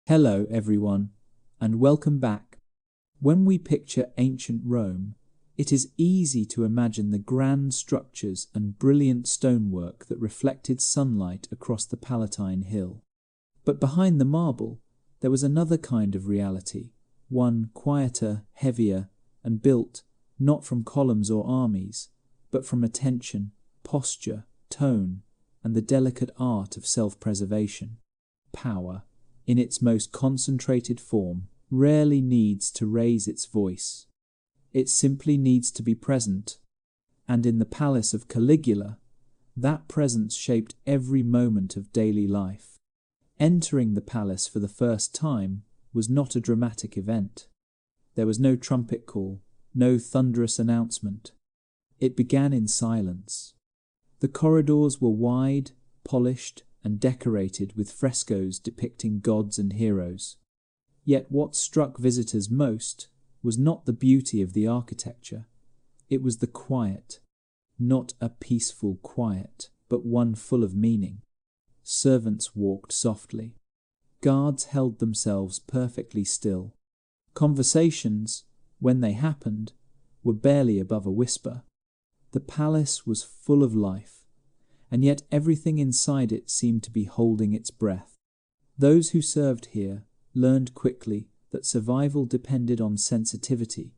Hello everyone, and welcome back. When we picture ancient Rome, it is easy to imagine the grand structures and brilliant stonework that reflected sunlight across the Palatine Hill. But behind the marble, there was another kind of reality, one quieter, heavier, and built not from columns or armies, but from attention, posture, tone, and the delicate art of self-preservation. Power, in its most concentrated form, rarely needs to raise its voice. It simply needs to be present. And in the palace of Caligula, that presence shaped every moment of daily life. Entering the palace for the first time was not a dramatic event. There was no trumpet call, no thunderous announcement. It began in silence. The corridors were wide, polished, and decorated with frescoes depicting gods and heroes. Yet what struck visitors most was not the beauty of the architecture. It was the quiet, not a peaceful quiet, but one full of meaning. Servants walked softly. Guards held themselves perfectly still. Conversations, when they happened, were barely above a whisper. The palace was full of life, and yet everything inside it seemed to be holding its breath. Those who served here learned quickly that survival depended on sensitivity,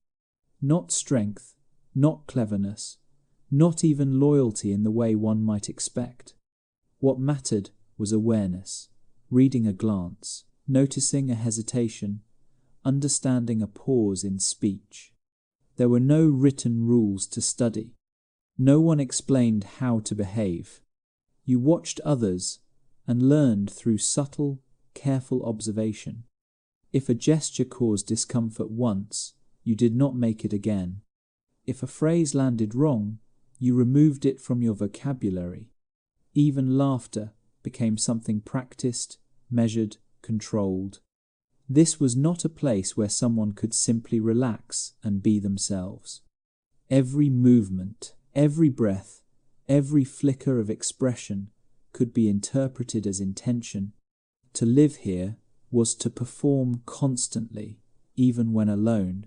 not strength, not cleverness, not even loyalty in the way one might expect. What mattered was awareness, reading a glance, noticing a hesitation, understanding a pause in speech. There were no written rules to study. No one explained how to behave. You watched others and learned through subtle, careful observation. If a gesture caused discomfort once, you did not make it again. If a phrase landed wrong, you removed it from your vocabulary. Even laughter became something practiced, measured, controlled. This was not a place where someone could simply relax and be themselves. Every movement, every breath, every flicker of expression could be interpreted as intention. To live here was to perform constantly, even when alone.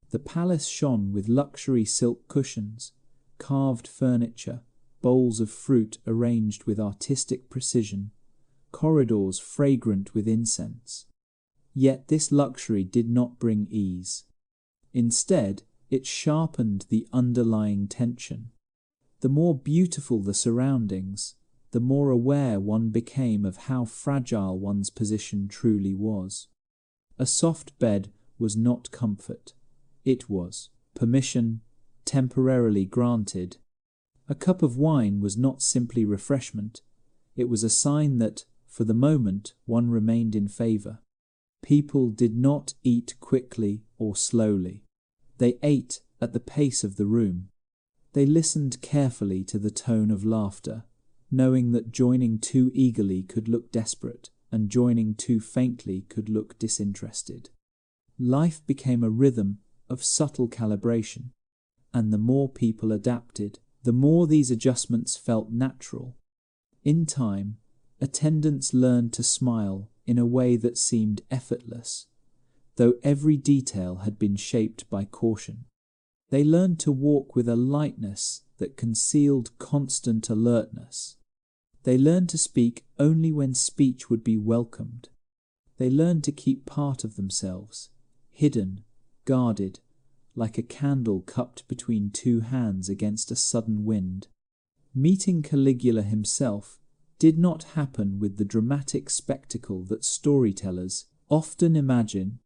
The palace shone with luxury silk cushions, carved furniture, bowls of fruit arranged with artistic precision, corridors fragrant with incense. Yet this luxury did not bring ease. Instead, it sharpened the underlying tension. The more beautiful the surroundings, the more aware one became of how fragile one's position truly was. A soft bed was not comfort. It was permission, temporarily granted. A cup of wine was not simply refreshment. It was a sign that, for the moment, one remained in favor. People did not eat quickly or slowly. They ate at the pace of the room. They listened carefully to the tone of laughter, knowing that joining too eagerly could look desperate and joining too faintly could look disinterested. Life became a rhythm of subtle calibration, and the more people adapted, the more these adjustments felt natural. In time, attendants learned to smile in a way that seemed effortless, though every detail had been shaped by caution. They learned to walk with a lightness that concealed constant alertness. They learned to speak only when speech would be welcomed. They learned to keep part of themselves, hidden, guarded, like a candle cupped between two hands against a sudden wind. Meeting Caligula himself did not happen with the dramatic spectacle that storytellers often imagine.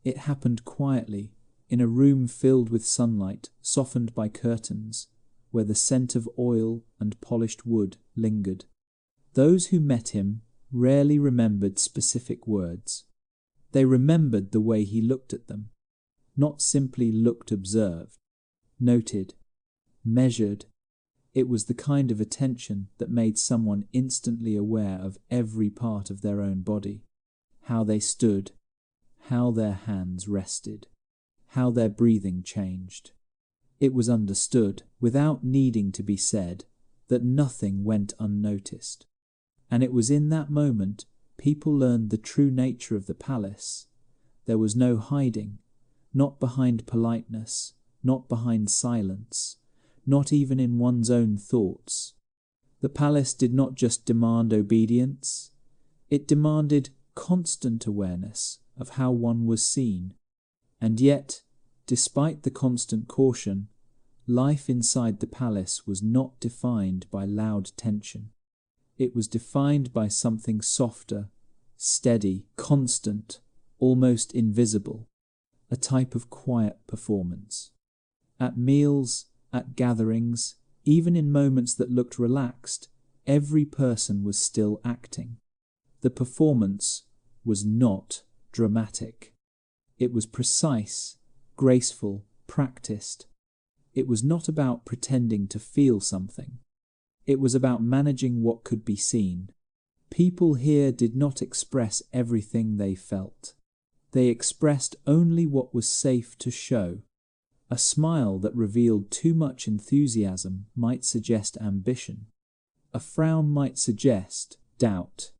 It happened quietly, in a room filled with sunlight, softened by curtains, where the scent of oil and polished wood lingered. Those who met him rarely remembered specific words. They remembered the way he looked at them, not simply looked observed, noted, measured. It was the kind of attention that made someone instantly aware of every part of their own body, how they stood, how their hands rested, how their breathing changed. It was understood, without needing to be said, that nothing went unnoticed. And it was in that moment people learned the true nature of the palace, there was no hiding, not behind politeness, not behind silence, not even in one's own thoughts. The palace did not just demand obedience, it demanded constant awareness of how one was seen. And yet, despite the constant caution, life inside the palace was not defined by loud tension. It was defined by something softer, steady, constant, almost invisible, a type of quiet performance. At meals, at gatherings, even in moments that looked relaxed, every person was still acting. The performance was not dramatic. It was precise, graceful, practiced. It was not about pretending to feel something. It was about managing what could be seen. People here did not express everything they felt. They expressed only what was safe to show. A smile that revealed too much enthusiasm might suggest ambition. A frown might suggest doubt.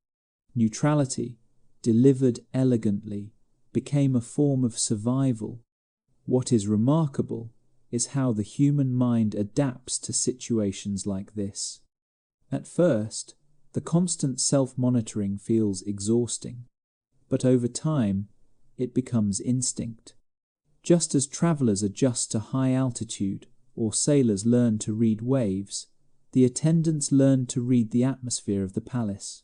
Neutrality, delivered elegantly, became a form of survival. What is remarkable is how the human mind adapts to situations like this. At first, the constant self-monitoring feels exhausting, but over time, it becomes instinct. Just as travelers adjust to high altitude or sailors learn to read waves, the attendants learned to read the atmosphere of the palace.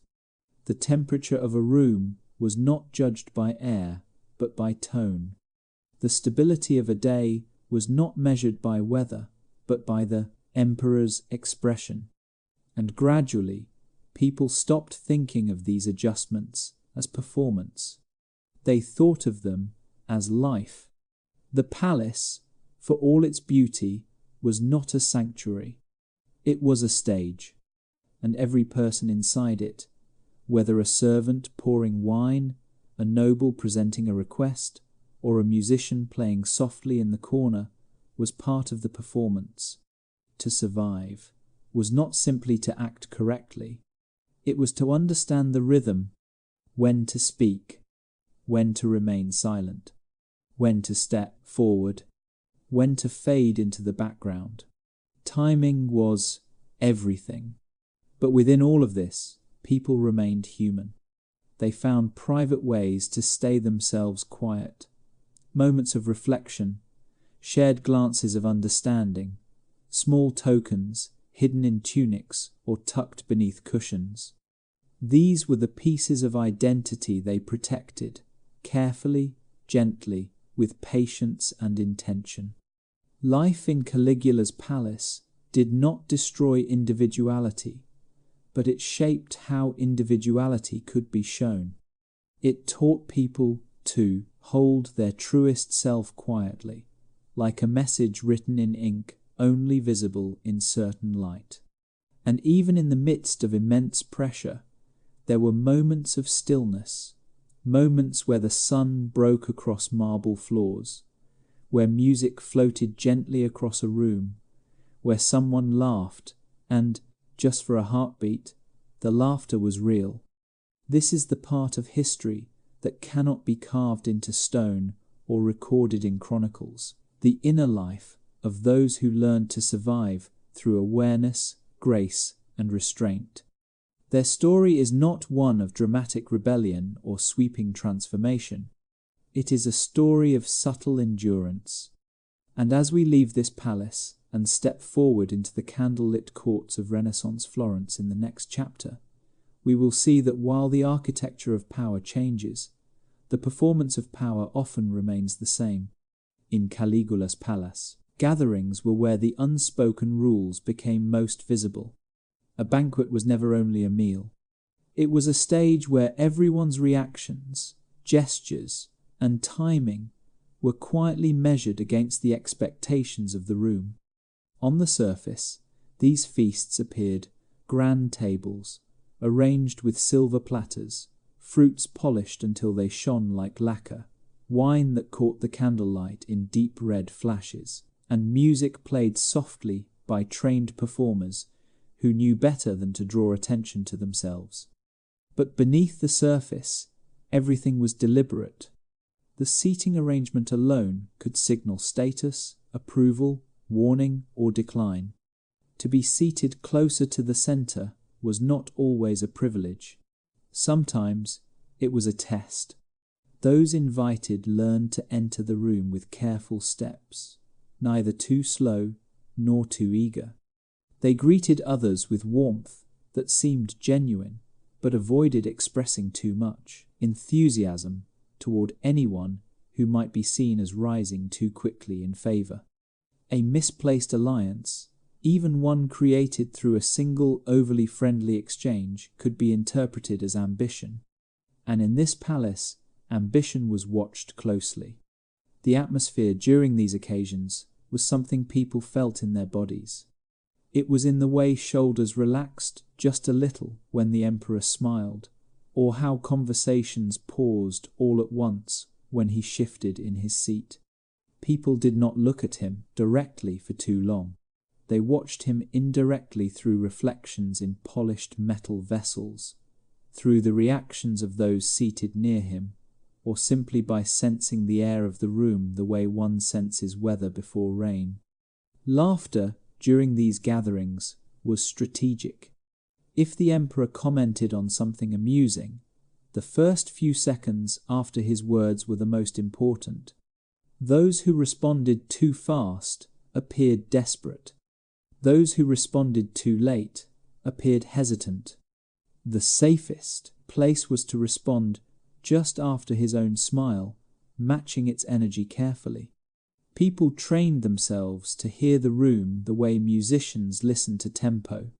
The temperature of a room was not judged by air, but by tone. The stability of a day was not measured by weather, but by the emperor's expression. And gradually, people stopped thinking of these adjustments as performance. They thought of them as life. The palace, for all its beauty, was not a sanctuary. It was a stage, and every person inside it, whether a servant pouring wine, a noble presenting a request, or a musician playing softly in the corner, was part of the performance. To survive was not simply to act correctly. It was to understand the rhythm, when to speak, when to remain silent, when to step forward, when to fade into the background. Timing was everything. But within all of this, people remained human. They found private ways to stay themselves quiet. Moments of reflection, shared glances of understanding, small tokens hidden in tunics or tucked beneath cushions. These were the pieces of identity they protected, carefully, gently, with patience and intention. Life in Caligula's palace did not destroy individuality, but it shaped how individuality could be shown. It taught people to hold their truest self quietly, like a message written in ink only visible in certain light. And even in the midst of immense pressure, there were moments of stillness, moments where the sun broke across marble floors, where music floated gently across a room, where someone laughed, and, just for a heartbeat, the laughter was real. This is the part of history that cannot be carved into stone or recorded in chronicles, the inner life of those who learned to survive through awareness, grace, and restraint. Their story is not one of dramatic rebellion or sweeping transformation. It is a story of subtle endurance. And as we leave this palace and step forward into the candlelit courts of Renaissance Florence in the next chapter, we will see that while the architecture of power changes, the performance of power often remains the same. In Caligula's palace, gatherings were where the unspoken rules became most visible. A banquet was never only a meal. It was a stage where everyone's reactions, gestures, and timing were quietly measured against the expectations of the room. On the surface, these feasts appeared grand tables, arranged with silver platters, fruits polished until they shone like lacquer, wine that caught the candlelight in deep red flashes, and music played softly by trained performers who knew better than to draw attention to themselves. But beneath the surface, everything was deliberate. The seating arrangement alone could signal status, approval, warning, or decline. To be seated closer to the center was not always a privilege. Sometimes it was a test. Those invited learned to enter the room with careful steps, neither too slow nor too eager. They greeted others with warmth that seemed genuine, but avoided expressing too much enthusiasm toward anyone who might be seen as rising too quickly in favor. A misplaced alliance, even one created through a single overly friendly exchange, could be interpreted as ambition. And in this palace, ambition was watched closely. The atmosphere during these occasions was something people felt in their bodies. It was in the way shoulders relaxed just a little when the emperor smiled, or how conversations paused all at once when he shifted in his seat. People did not look at him directly for too long. They watched him indirectly through reflections in polished metal vessels, through the reactions of those seated near him, or simply by sensing the air of the room the way one senses weather before rain. Laughter during these gatherings was strategic. If the emperor commented on something amusing, the first few seconds after his words were the most important. Those who responded too fast appeared desperate. Those who responded too late appeared hesitant. The safest place was to respond just after his own smile, matching its energy carefully. People trained themselves to hear the room the way musicians listen to tempo.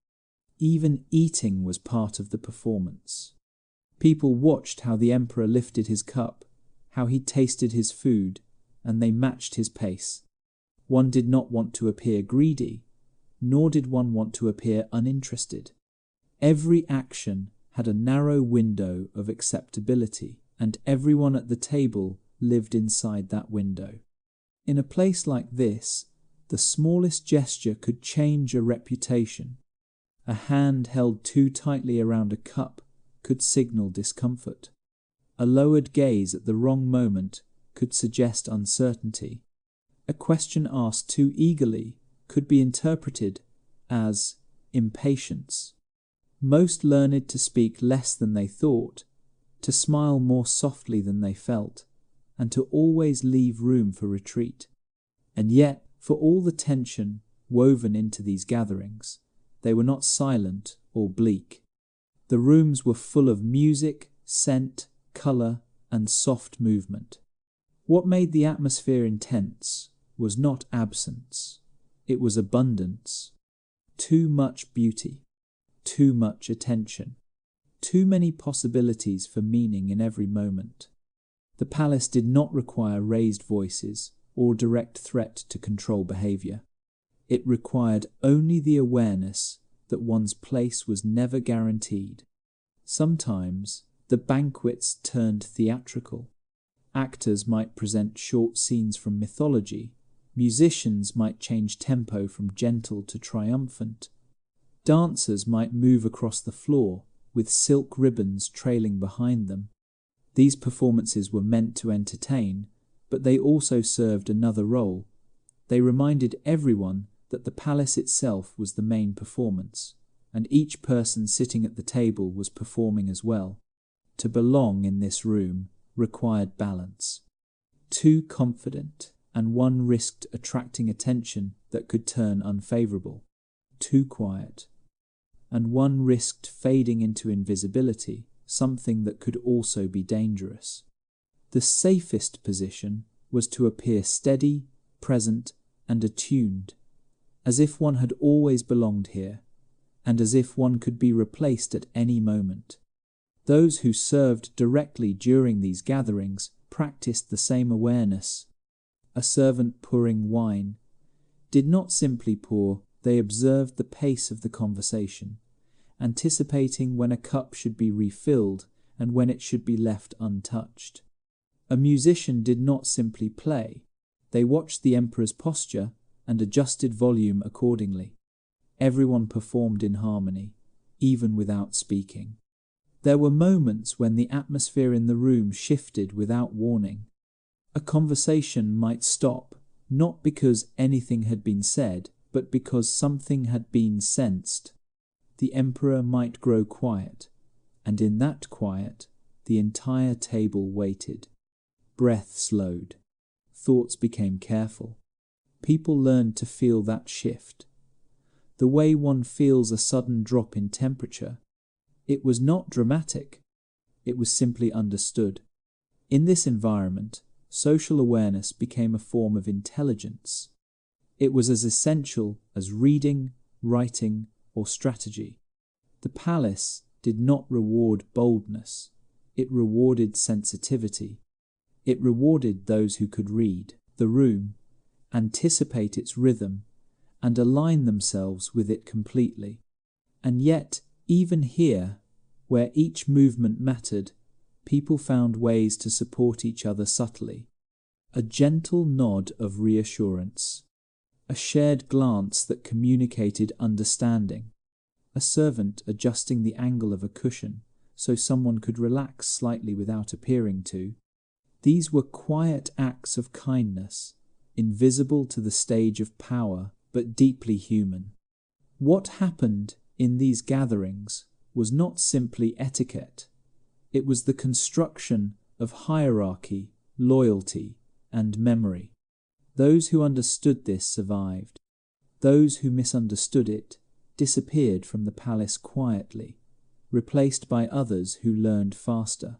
Even eating was part of the performance. People watched how the emperor lifted his cup, how he tasted his food, and they matched his pace. One did not want to appear greedy, nor did one want to appear uninterested. Every action had a narrow window of acceptability, and everyone at the table lived inside that window. In a place like this, the smallest gesture could change a reputation. A hand held too tightly around a cup could signal discomfort. A lowered gaze at the wrong moment could suggest uncertainty. A question asked too eagerly could be interpreted as impatience. Most learned to speak less than they thought, to smile more softly than they felt, and to always leave room for retreat. And yet, for all the tension woven into these gatherings, they were not silent or bleak. The rooms were full of music, scent, colour, and soft movement. What made the atmosphere intense was not absence, it was abundance. Too much beauty, too much attention, too many possibilities for meaning in every moment. The palace did not require raised voices or direct threat to control behaviour. It required only the awareness that one's place was never guaranteed. Sometimes the banquets turned theatrical. Actors might present short scenes from mythology. Musicians might change tempo from gentle to triumphant. Dancers might move across the floor with silk ribbons trailing behind them. These performances were meant to entertain, but they also served another role. They reminded everyone that the palace itself was the main performance, and each person sitting at the table was performing as well. To belong in this room required balance. Too confident, and one risked attracting attention that could turn unfavourable. Too quiet, and one risked fading into invisibility, something that could also be dangerous. The safest position was to appear steady, present, and attuned, as if one had always belonged here, and as if one could be replaced at any moment. Those who served directly during these gatherings practiced the same awareness. A servant pouring wine did not simply pour, they observed the pace of the conversation, anticipating when a cup should be refilled and when it should be left untouched. A musician did not simply play, they watched the emperor's posture and adjusted volume accordingly. Everyone performed in harmony, even without speaking. There were moments when the atmosphere in the room shifted without warning. A conversation might stop, not because anything had been said, but because something had been sensed. The emperor might grow quiet, and in that quiet, the entire table waited. Breath slowed. Thoughts became careful. People learned to feel that shift. The way one feels a sudden drop in temperature. It was not dramatic. It was simply understood. In this environment, social awareness became a form of intelligence. It was as essential as reading, writing, or strategy. The palace did not reward boldness. It rewarded sensitivity. It rewarded those who could read the room, anticipate its rhythm, and align themselves with it completely. And yet, even here, where each movement mattered, people found ways to support each other subtly. A gentle nod of reassurance, a shared glance that communicated understanding, a servant adjusting the angle of a cushion so someone could relax slightly without appearing to. These were quiet acts of kindness, invisible to the stage of power, but deeply human. What happened in these gatherings was not simply etiquette. It was the construction of hierarchy, loyalty, and memory. Those who understood this survived. Those who misunderstood it disappeared from the palace quietly, replaced by others who learned faster.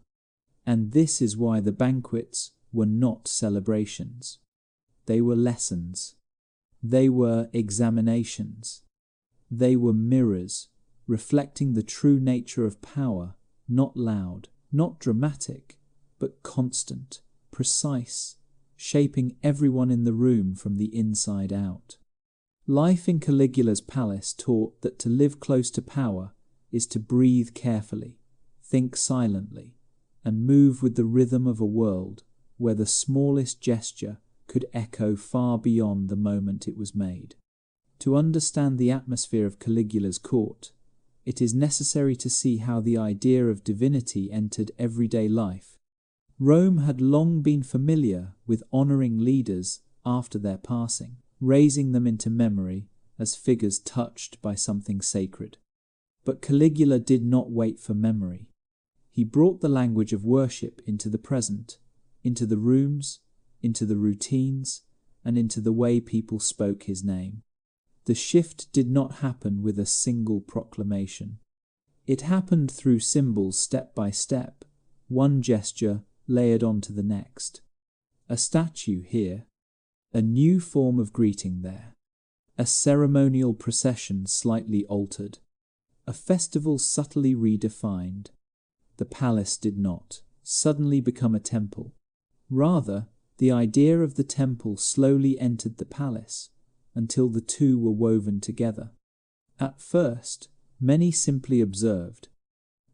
And this is why the banquets were not celebrations. They were lessons. They were examinations. They were mirrors, reflecting the true nature of power, not loud, not dramatic, but constant, precise, shaping everyone in the room from the inside out. Life in Caligula's palace taught that to live close to power is to breathe carefully, think silently, and move with the rhythm of a world where the smallest gesture could echo far beyond the moment it was made. To understand the atmosphere of Caligula's court, it is necessary to see how the idea of divinity entered everyday life. Rome had long been familiar with honoring leaders after their passing, raising them into memory as figures touched by something sacred. But Caligula did not wait for memory. He brought the language of worship into the present, into the rooms, into the routines, and into the way people spoke his name. The shift did not happen with a single proclamation. It happened through symbols step by step, one gesture layered onto the next. A statue here, a new form of greeting there, a ceremonial procession slightly altered, a festival subtly redefined. The palace did not suddenly become a temple. Rather, the idea of the temple slowly entered the palace until the two were woven together. At first, many simply observed.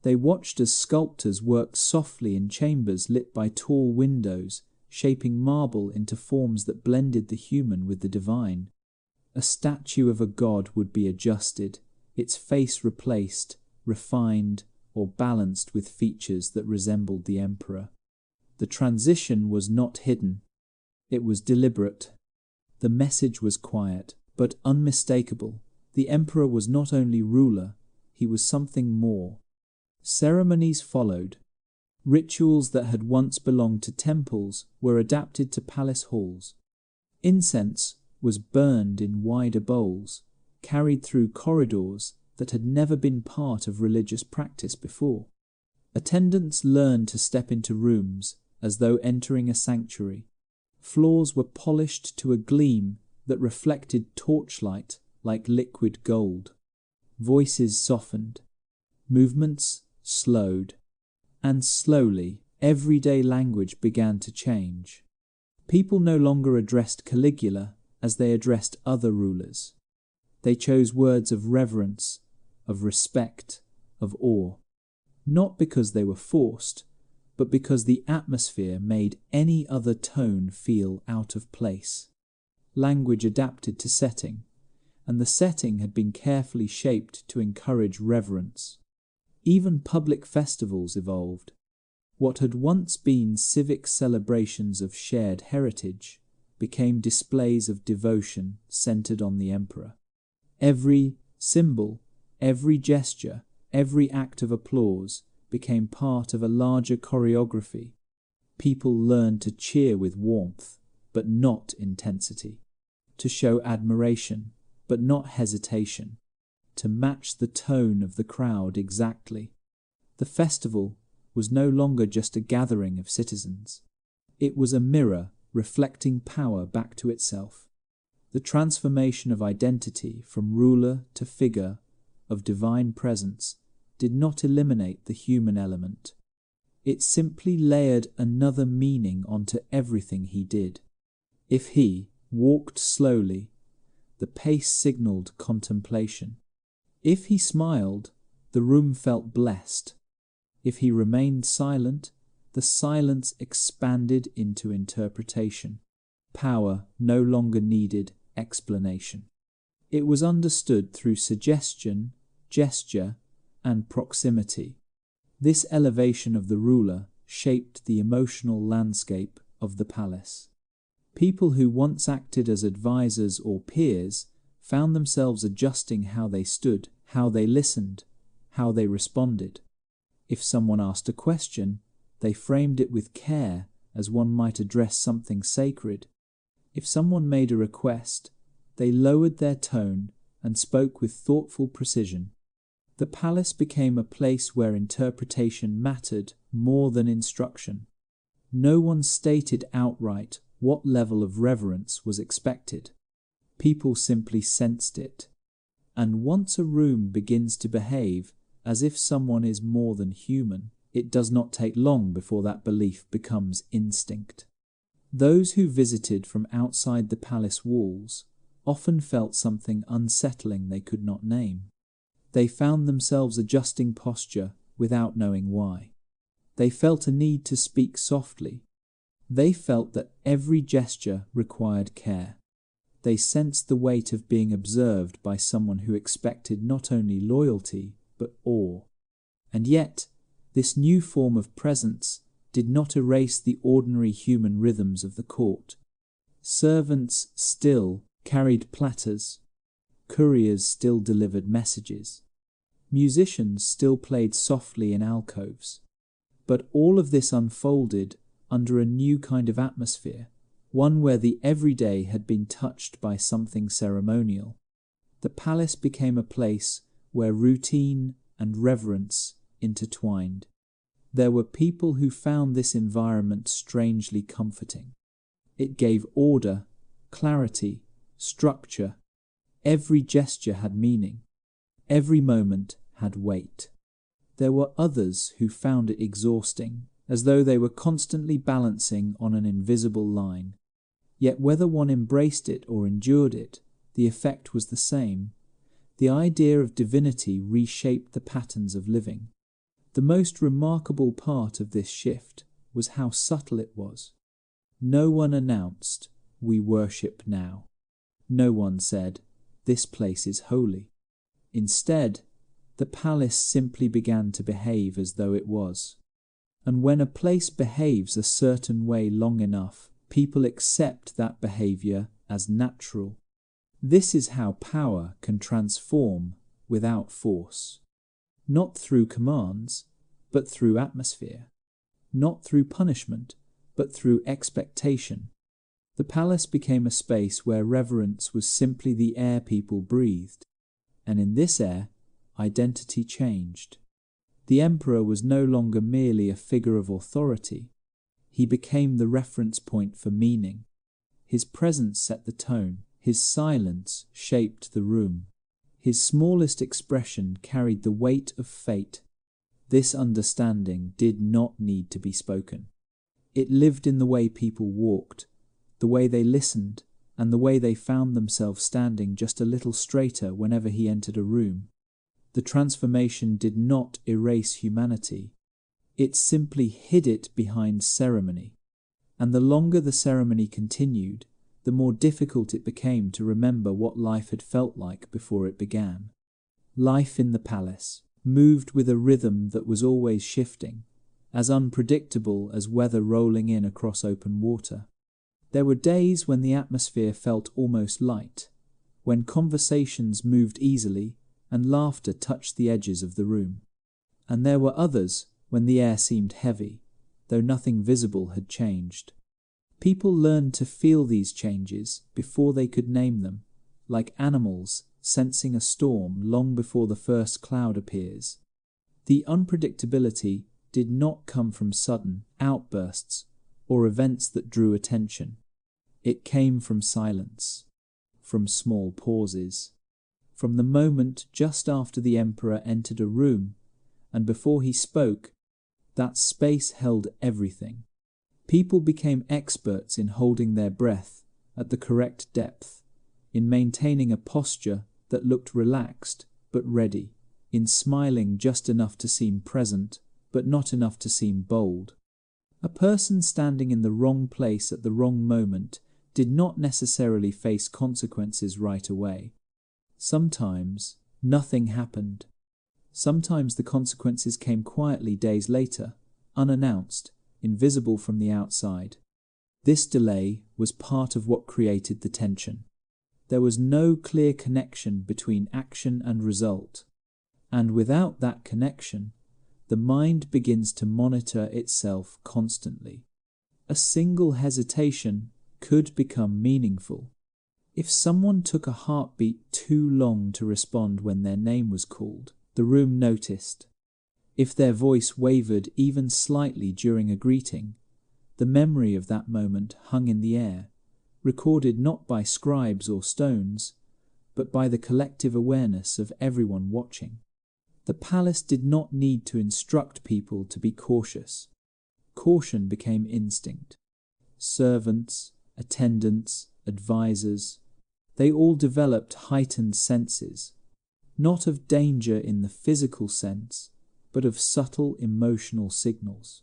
They watched as sculptors worked softly in chambers lit by tall windows, shaping marble into forms that blended the human with the divine. A statue of a god would be adjusted, its face replaced, refined, or balanced with features that resembled the emperor. The transition was not hidden. It was deliberate. The message was quiet, but unmistakable. The emperor was not only ruler, he was something more. Ceremonies followed. Rituals that had once belonged to temples were adapted to palace halls. Incense was burned in wider bowls, carried through corridors that had never been part of religious practice before. Attendants learned to step into rooms as though entering a sanctuary. Floors were polished to a gleam that reflected torchlight like liquid gold. Voices softened. Movements slowed. And slowly, everyday language began to change. People no longer addressed Caligula as they addressed other rulers. They chose words of reverence, of respect, of awe. Not because they were forced, but because the atmosphere made any other tone feel out of place. Language adapted to setting, and the setting had been carefully shaped to encourage reverence. Even public festivals evolved. What had once been civic celebrations of shared heritage became displays of devotion centered on the emperor. Every symbol, every gesture, every act of applause became part of a larger choreography. People learned to cheer with warmth, but not intensity, to show admiration, but not hesitation, to match the tone of the crowd exactly. The festival was no longer just a gathering of citizens. It was a mirror reflecting power back to itself. The transformation of identity from ruler to figure of divine presence did not eliminate the human element. It simply layered another meaning onto everything he did. If he walked slowly, the pace signaled contemplation. If he smiled, the room felt blessed. If he remained silent, the silence expanded into interpretation. Power no longer needed explanation. It was understood through suggestion, gesture, and proximity. This elevation of the ruler shaped the emotional landscape of the palace. People who once acted as advisors or peers found themselves adjusting how they stood, how they listened, how they responded. If someone asked a question, they framed it with care as one might address something sacred. If someone made a request, they lowered their tone and spoke with thoughtful precision. The palace became a place where interpretation mattered more than instruction. No one stated outright what level of reverence was expected. People simply sensed it. And once a room begins to behave as if someone is more than human, it does not take long before that belief becomes instinct. Those who visited from outside the palace walls often felt something unsettling they could not name. They found themselves adjusting posture without knowing why. They felt a need to speak softly. They felt that every gesture required care. They sensed the weight of being observed by someone who expected not only loyalty, but awe. And yet, this new form of presence did not erase the ordinary human rhythms of the court. Servants still carried platters. Couriers still delivered messages. Musicians still played softly in alcoves. But all of this unfolded under a new kind of atmosphere, one where the everyday had been touched by something ceremonial. The palace became a place where routine and reverence intertwined. There were people who found this environment strangely comforting. It gave order, clarity, structure. Every gesture had meaning. Every moment had weight. There were others who found it exhausting, as though they were constantly balancing on an invisible line. Yet whether one embraced it or endured it, the effect was the same. The idea of divinity reshaped the patterns of living. The most remarkable part of this shift was how subtle it was. No one announced, "We worship now." No one said, "This place is holy." Instead, the palace simply began to behave as though it was. And when a place behaves a certain way long enough, people accept that behavior as natural. This is how power can transform without force. Not through commands, but through atmosphere. Not through punishment, but through expectation. The palace became a space where reverence was simply the air people breathed. And in this air, identity changed. The emperor was no longer merely a figure of authority. He became the reference point for meaning. His presence set the tone. His silence shaped the room. His smallest expression carried the weight of fate. This understanding did not need to be spoken. It lived in the way people walked, the way they listened, and the way they found themselves standing just a little straighter whenever he entered a room. The transformation did not erase humanity. It simply hid it behind ceremony. And the longer the ceremony continued, the more difficult it became to remember what life had felt like before it began. Life in the palace, moved with a rhythm that was always shifting, as unpredictable as weather rolling in across open water. There were days when the atmosphere felt almost light, when conversations moved easily and laughter touched the edges of the room. And there were others when the air seemed heavy, though nothing visible had changed. People learned to feel these changes before they could name them, like animals sensing a storm long before the first cloud appears. The unpredictability did not come from sudden outbursts or events that drew attention. It came from silence, from small pauses, from the moment just after the emperor entered a room, and before he spoke, that space held everything. People became experts in holding their breath at the correct depth, in maintaining a posture that looked relaxed but ready, in smiling just enough to seem present but not enough to seem bold. A person standing in the wrong place at the wrong moment did not necessarily face consequences right away. Sometimes nothing happened. Sometimes the consequences came quietly days later, unannounced, invisible from the outside. This delay was part of what created the tension. There was no clear connection between action and result, and without that connection, the mind begins to monitor itself constantly. A single hesitation could become meaningful. If someone took a heartbeat too long to respond when their name was called, the room noticed. If their voice wavered even slightly during a greeting, the memory of that moment hung in the air, recorded not by scribes or stones, but by the collective awareness of everyone watching. The palace did not need to instruct people to be cautious. Caution became instinct. Servants, attendants, advisors, they all developed heightened senses, not of danger in the physical sense, but of subtle emotional signals.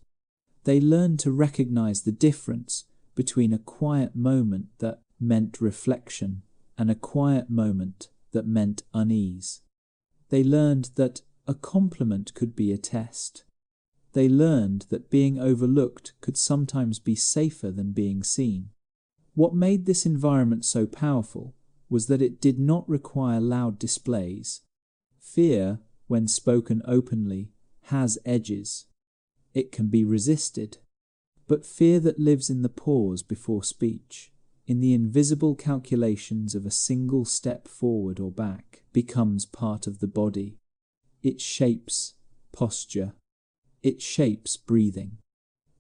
They learned to recognize the difference between a quiet moment that meant reflection and a quiet moment that meant unease. They learned that a compliment could be a test. They learned that being overlooked could sometimes be safer than being seen. What made this environment so powerful was that it did not require loud displays. Fear, when spoken openly, has edges. It can be resisted. But fear that lives in the pause before speech, in the invisible calculations of a single step forward or back, becomes part of the body. It shapes posture. It shapes breathing.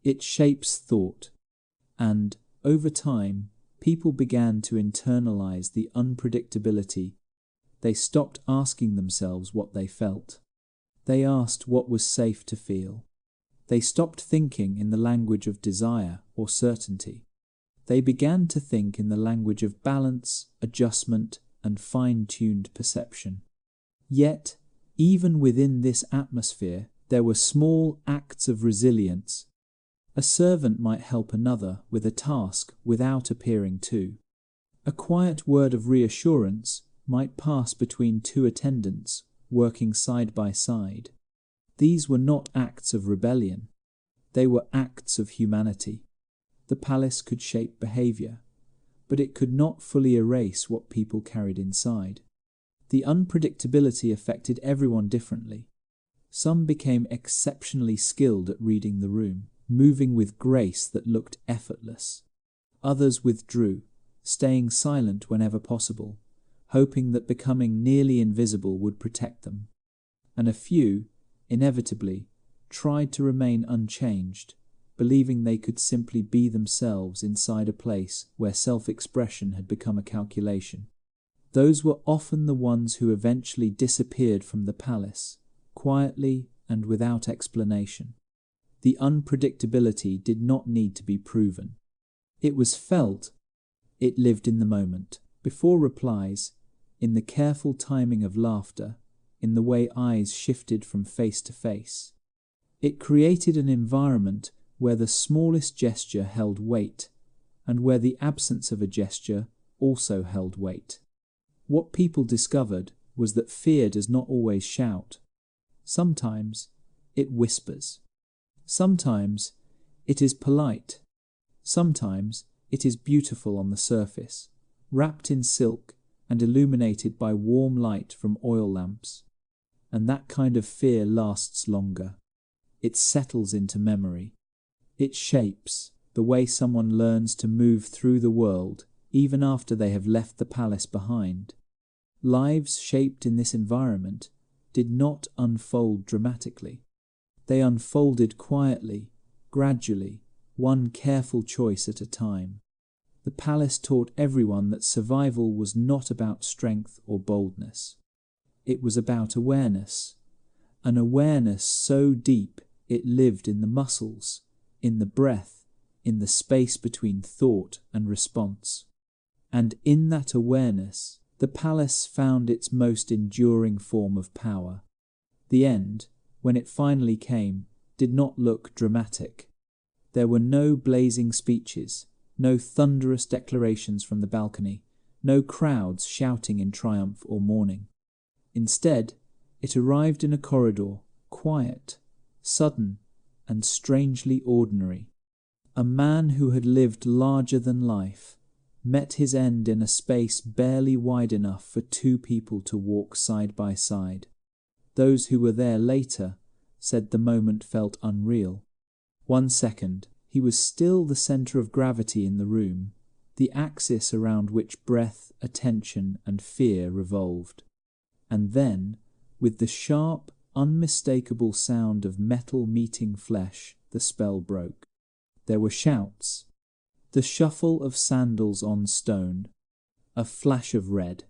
It shapes thought. And, over time, people began to internalize the unpredictability. They stopped asking themselves what they felt. They asked what was safe to feel. They stopped thinking in the language of desire or certainty. They began to think in the language of balance, adjustment, and fine-tuned perception. Yet, even within this atmosphere, there were small acts of resilience. A servant might help another with a task without appearing to. A quiet word of reassurance might pass between two attendants working side by side. These were not acts of rebellion. They were acts of humanity. The palace could shape behavior, but it could not fully erase what people carried inside. The unpredictability affected everyone differently. Some became exceptionally skilled at reading the room, moving with grace that looked effortless. Others withdrew, staying silent whenever possible, hoping that becoming nearly invisible would protect them. And a few, inevitably, tried to remain unchanged, believing they could simply be themselves inside a place where self-expression had become a calculation. Those were often the ones who eventually disappeared from the palace, quietly and without explanation. The unpredictability did not need to be proven. It was felt. It lived in the moment, before replies, in the careful timing of laughter, in the way eyes shifted from face to face. It created an environment where the smallest gesture held weight, and where the absence of a gesture also held weight. What people discovered was that fear does not always shout. Sometimes it whispers. Sometimes it is polite. Sometimes it is beautiful on the surface, wrapped in silk and illuminated by warm light from oil lamps. And that kind of fear lasts longer. It settles into memory. It shapes the way someone learns to move through the world even after they have left the palace behind. Lives shaped in this environment did not unfold dramatically. They unfolded quietly, gradually, one careful choice at a time. The palace taught everyone that survival was not about strength or boldness. It was about awareness, an awareness so deep it lived in the muscles, in the breath, in the space between thought and response. And in that awareness, the palace found its most enduring form of power. The end, when it finally came, did not look dramatic. There were no blazing speeches, no thunderous declarations from the balcony, no crowds shouting in triumph or mourning. Instead, it arrived in a corridor, quiet, sudden, and strangely ordinary. A man who had lived larger than life met his end in a space barely wide enough for two people to walk side by side. Those who were there later said the moment felt unreal. 1 second, he was still the center of gravity in the room, the axis around which breath, attention, and fear revolved. And then, with the sharp, unmistakable sound of metal meeting flesh, the spell broke. There were shouts, the shuffle of sandals on stone, a flash of red.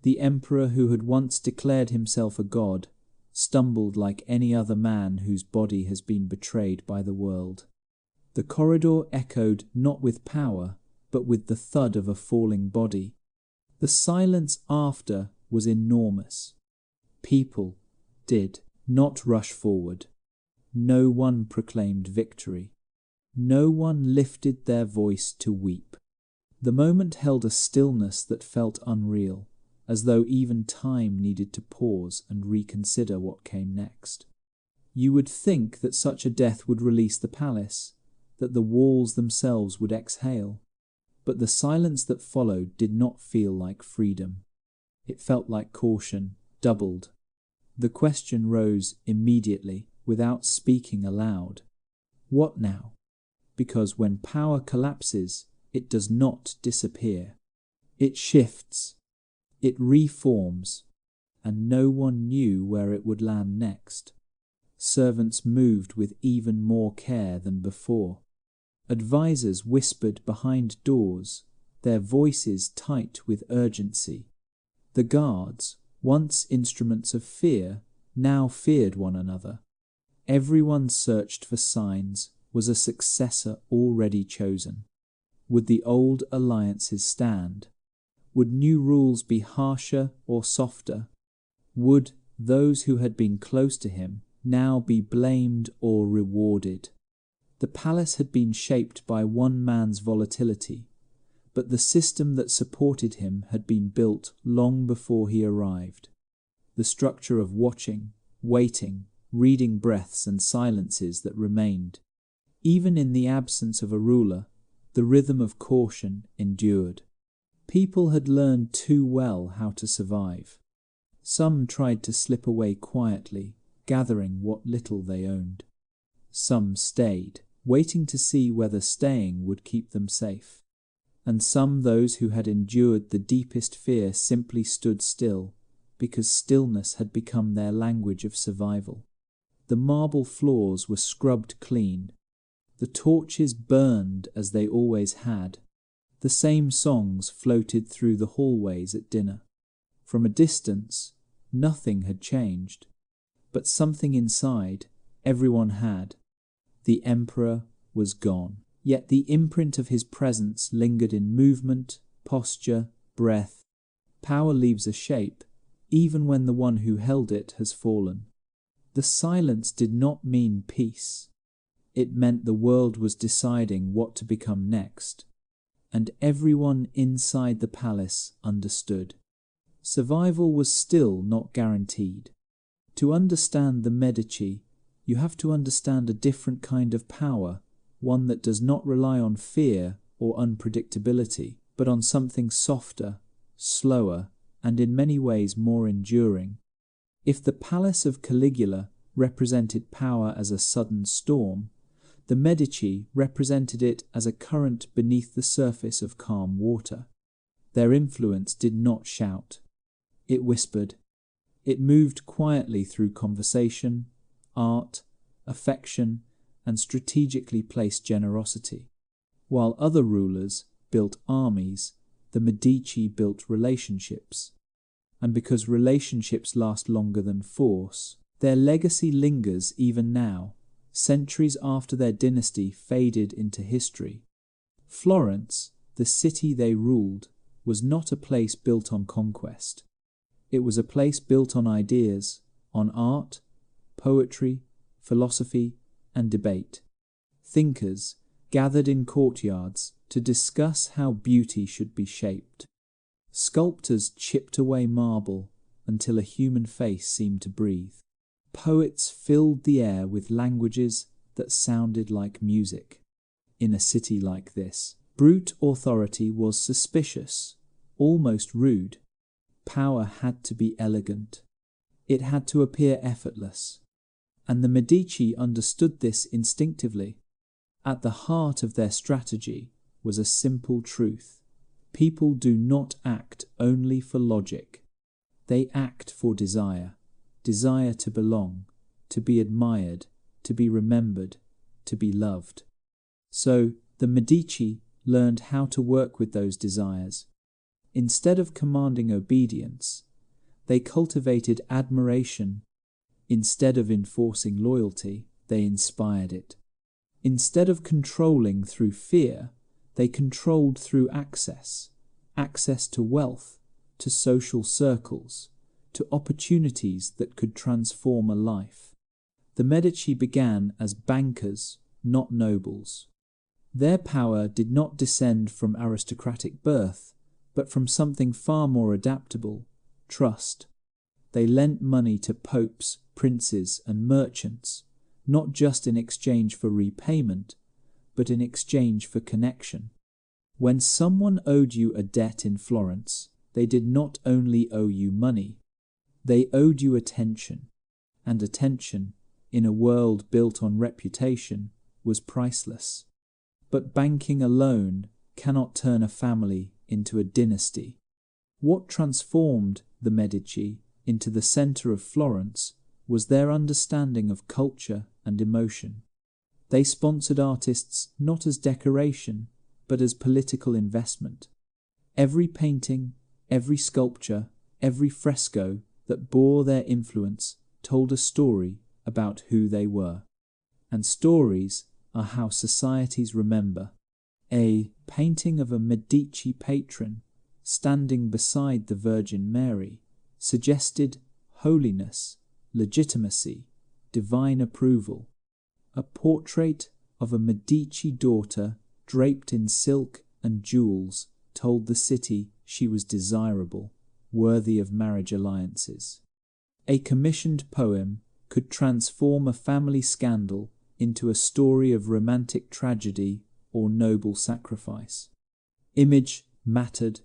The emperor who had once declared himself a god stumbled like any other man whose body has been betrayed by the world. The corridor echoed not with power, but with the thud of a falling body. The silence after was enormous. People did not rush forward. No one proclaimed victory. No one lifted their voice to weep. The moment held a stillness that felt unreal, as though even time needed to pause and reconsider what came next. You would think that such a death would release the palace, that the walls themselves would exhale. But the silence that followed did not feel like freedom. It felt like caution, doubled. The question rose immediately, without speaking aloud. What now? Because when power collapses, it does not disappear. It shifts. It reforms. And no one knew where it would land next. Servants moved with even more care than before. Advisors whispered behind doors, their voices tight with urgency. The guards, once instruments of fear, now feared one another. Everyone searched for signs. Was a successor already chosen? Would the old alliances stand? Would new rules be harsher or softer? Would those who had been close to him now be blamed or rewarded? The palace had been shaped by one man's volatility, but the system that supported him had been built long before he arrived. The structure of watching, waiting, reading breaths and silences that remained. Even in the absence of a ruler, the rhythm of caution endured. People had learned too well how to survive. Some tried to slip away quietly, gathering what little they owned. Some stayed, waiting to see whether staying would keep them safe. And some, those who had endured the deepest fear, simply stood still, because stillness had become their language of survival. The marble floors were scrubbed clean. The torches burned as they always had. The same songs floated through the hallways at dinner. From a distance, nothing had changed. But something inside, everyone had. The emperor was gone. Yet the imprint of his presence lingered in movement, posture, breath. Power leaves a shape, even when the one who held it has fallen. The silence did not mean peace. It meant the world was deciding what to become next. And everyone inside the palace understood. Survival was still not guaranteed. To understand the Medici, you have to understand a different kind of power, one that does not rely on fear or unpredictability, but on something softer, slower, and in many ways more enduring. If the palace of Caligula represented power as a sudden storm, the Medici represented it as a current beneath the surface of calm water. Their influence did not shout. It whispered. It moved quietly through conversation, art, affection, and strategically placed generosity. While other rulers built armies, the Medici built relationships. And because relationships last longer than force, their legacy lingers even now, centuries after their dynasty faded into history. Florence, the city they ruled, was not a place built on conquest. It was a place built on ideas, on art, poetry, philosophy, and debate. Thinkers gathered in courtyards to discuss how beauty should be shaped. Sculptors chipped away marble until a human face seemed to breathe. Poets filled the air with languages that sounded like music. In a city like this, brute authority was suspicious, almost rude. Power had to be elegant. It had to appear effortless. And the Medici understood this instinctively. At the heart of their strategy was a simple truth. People do not act only for logic. They act for desire. Desire to belong, to be admired, to be remembered, to be loved. So the Medici learned how to work with those desires. Instead of commanding obedience, they cultivated admiration. Instead of enforcing loyalty, they inspired it. Instead of controlling through fear, they controlled through access to wealth, to social circles, to opportunities that could transform a life. The Medici began as bankers, not nobles. Their power did not descend from aristocratic birth, but from something far more adaptable: trust. They lent money to popes, princes, and merchants, not just in exchange for repayment, but in exchange for connection. When someone owed you a debt in Florence, they did not only owe you money, they owed you attention, and attention, in a world built on reputation, was priceless. But banking alone cannot turn a family into a dynasty. What transformed the Medici into the center of Florence was their understanding of culture and emotion. They sponsored artists not as decoration, but as political investment. Every painting, every sculpture, every fresco that bore their influence told a story about who they were. And stories are how societies remember. A painting of a Medici patron standing beside the Virgin Mary suggested holiness, legitimacy, divine approval. A portrait of a Medici daughter draped in silk and jewels told the city she was desirable, worthy of marriage alliances. A commissioned poem could transform a family scandal into a story of romantic tragedy or noble sacrifice. Image mattered,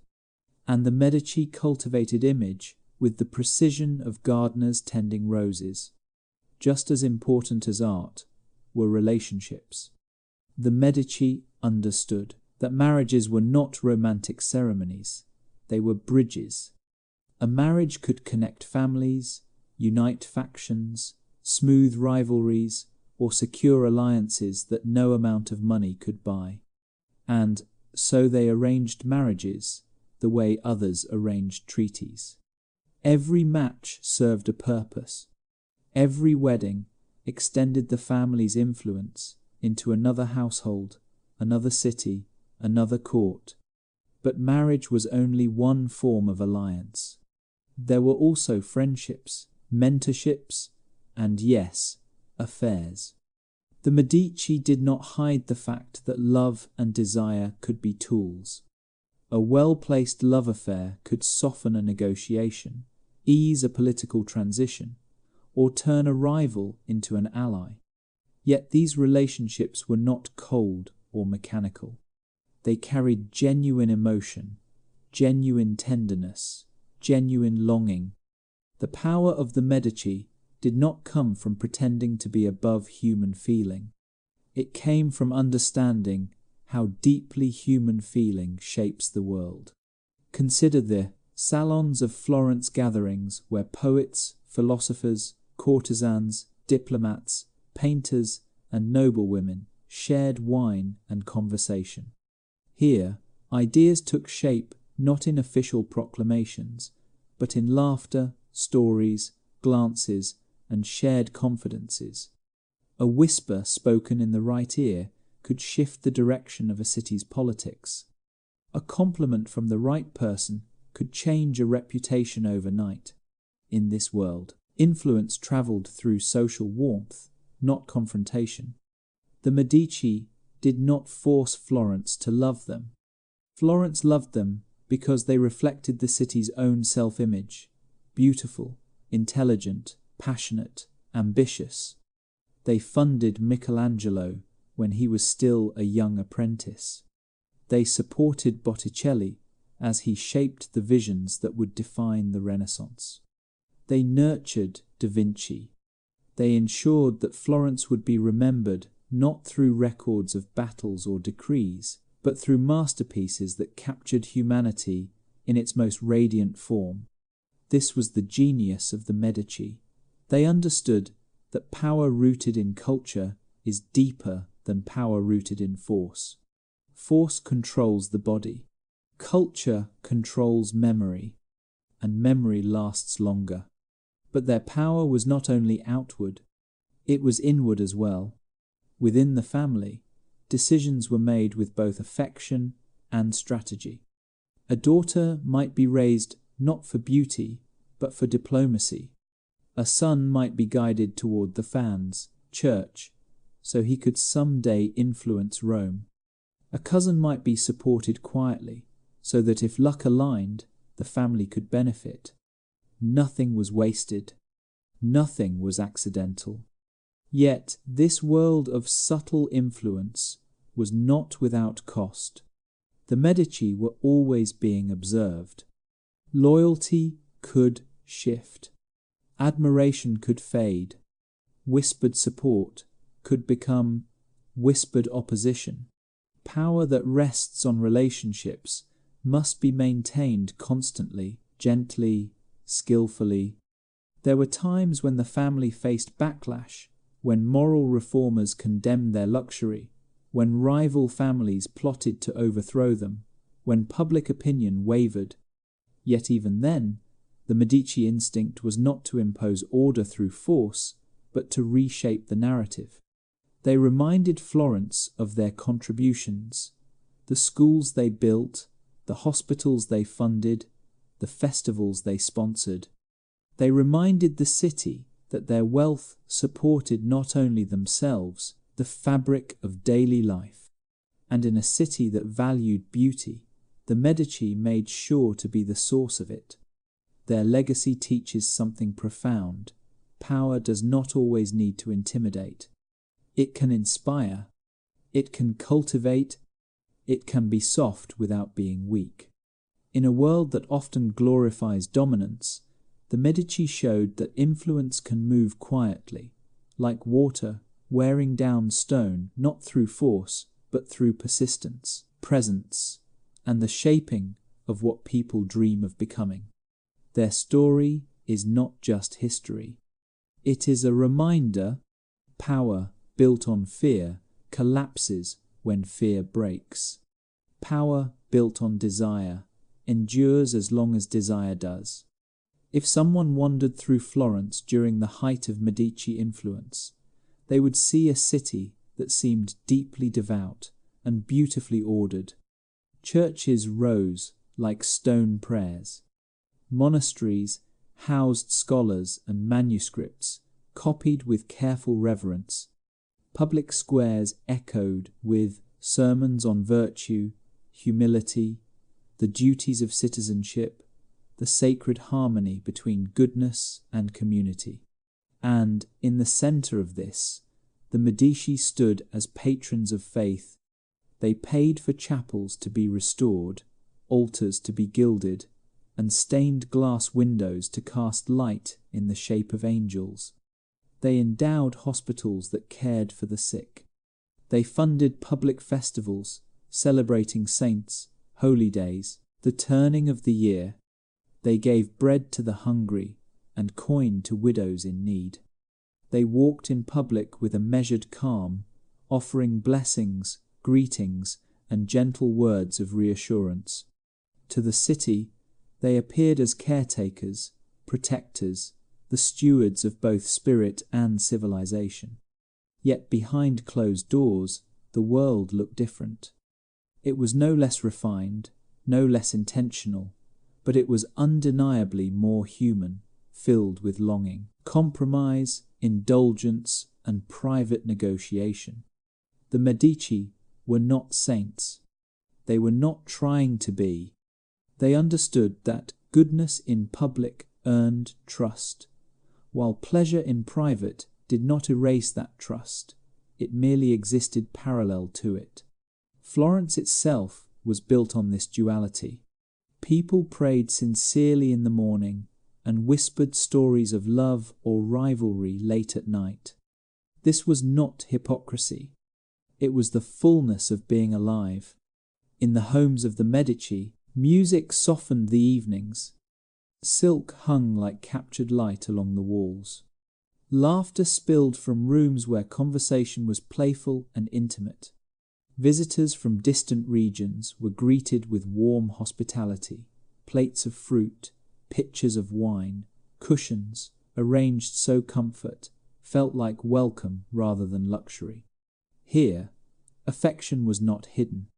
and the Medici cultivated image with the precision of gardeners tending roses. Just as important as art were relationships. The Medici understood that marriages were not romantic ceremonies, they were bridges. A marriage could connect families, unite factions, smooth rivalries, or secure alliances that no amount of money could buy. And so they arranged marriages the way others arranged treaties. Every match served a purpose. Every wedding extended the family's influence into another household, another city, another court. But marriage was only one form of alliance. There were also friendships, mentorships, and yes, affairs. The Medici did not hide the fact that love and desire could be tools. A well-placed love affair could soften a negotiation, ease a political transition, or turn a rival into an ally. Yet these relationships were not cold or mechanical. They carried genuine emotion, genuine tenderness, genuine longing. The power of the Medici did not come from pretending to be above human feeling. It came from understanding how deeply human feeling shapes the world. Consider the salons of Florence gatherings where poets, philosophers, courtesans, diplomats, painters, and noblewomen shared wine and conversation. Here, ideas took shape not in official proclamations, but in laughter, stories, glances, and shared confidences. A whisper spoken in the right ear could shift the direction of a city's politics. A compliment from the right person could change a reputation overnight. In this world, influence travelled through social warmth, not confrontation. The Medici did not force Florence to love them. Florence loved them because they reflected the city's own self-image: beautiful, intelligent, passionate, ambitious. They funded Michelangelo when he was still a young apprentice. They supported Botticelli as he shaped the visions that would define the Renaissance. They nurtured Da Vinci. They ensured that Florence would be remembered not through records of battles or decrees, but through masterpieces that captured humanity in its most radiant form. This was the genius of the Medici. They understood that power rooted in culture is deeper than power rooted in force. Force controls the body. Culture controls memory, and memory lasts longer. But their power was not only outward, it was inward as well. Within the family, decisions were made with both affection and strategy. A daughter might be raised not for beauty, but for diplomacy. A son might be guided toward the fans, church, so he could someday influence Rome. A cousin might be supported quietly, so that if luck aligned, the family could benefit. Nothing was wasted. Nothing was accidental. Yet this world of subtle influence was not without cost. The Medici were always being observed. Loyalty could shift. Admiration could fade. Whispered support could become whispered opposition. Power that rests on relationships must be maintained constantly, gently, skillfully. There were times when the family faced backlash, when moral reformers condemned their luxury, when rival families plotted to overthrow them, when public opinion wavered. Yet even then, the Medici instinct was not to impose order through force, but to reshape the narrative. They reminded Florence of their contributions, the schools they built, the hospitals they funded, the festivals they sponsored. They reminded the city that their wealth supported not only themselves, the fabric of daily life. And in a city that valued beauty, the Medici made sure to be the source of it. Their legacy teaches something profound. Power does not always need to intimidate. It can inspire. It can cultivate. It can be soft without being weak. In a world that often glorifies dominance, the Medici showed that influence can move quietly, like water wearing down stone, not through force, but through persistence, presence, and the shaping of what people dream of becoming. Their story is not just history. It is a reminder: power built on fear collapses when fear breaks. Power built on desire endures as long as desire does. If someone wandered through Florence during the height of Medici influence, they would see a city that seemed deeply devout and beautifully ordered. Churches rose like stone prayers. Monasteries housed scholars and manuscripts copied with careful reverence. Public squares echoed with sermons on virtue, humility, the duties of citizenship, the sacred harmony between goodness and community. And, in the centre of this, the Medici stood as patrons of faith. They paid for chapels to be restored, altars to be gilded, and stained glass windows to cast light in the shape of angels. They endowed hospitals that cared for the sick. They funded public festivals, celebrating saints, holy days, the turning of the year. They gave bread to the hungry and coin to widows in need. They walked in public with a measured calm, offering blessings, greetings, and gentle words of reassurance. To the city, they appeared as caretakers, protectors, the stewards of both spirit and civilization. Yet behind closed doors, the world looked different. It was no less refined, no less intentional, but it was undeniably more human, filled with longing, compromise, indulgence, and private negotiation. The Medici were not saints. They were not trying to be. They understood that goodness in public earned trust, while pleasure in private did not erase that trust. It merely existed parallel to it. Florence itself was built on this duality. People prayed sincerely in the morning and whispered stories of love or rivalry late at night. This was not hypocrisy. It was the fullness of being alive. In the homes of the Medici, music softened the evenings. Silk hung like captured light along the walls. Laughter spilled from rooms where conversation was playful and intimate. Visitors from distant regions were greeted with warm hospitality, plates of fruit, pitchers of wine, cushions, arranged so comfort, felt like welcome rather than luxury. Here, affection was not hidden.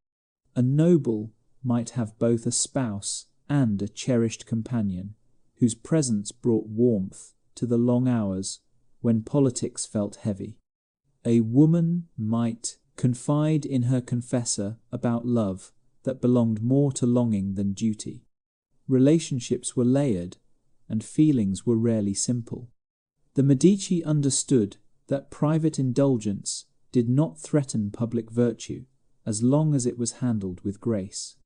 A noble might have both a spouse and a cherished companion, whose presence brought warmth to the long hours when politics felt heavy. A woman might confide in her confessor about love that belonged more to longing than duty. Relationships were layered, and feelings were rarely simple. The Medici understood that private indulgence did not threaten public virtue as long as it was handled with grace.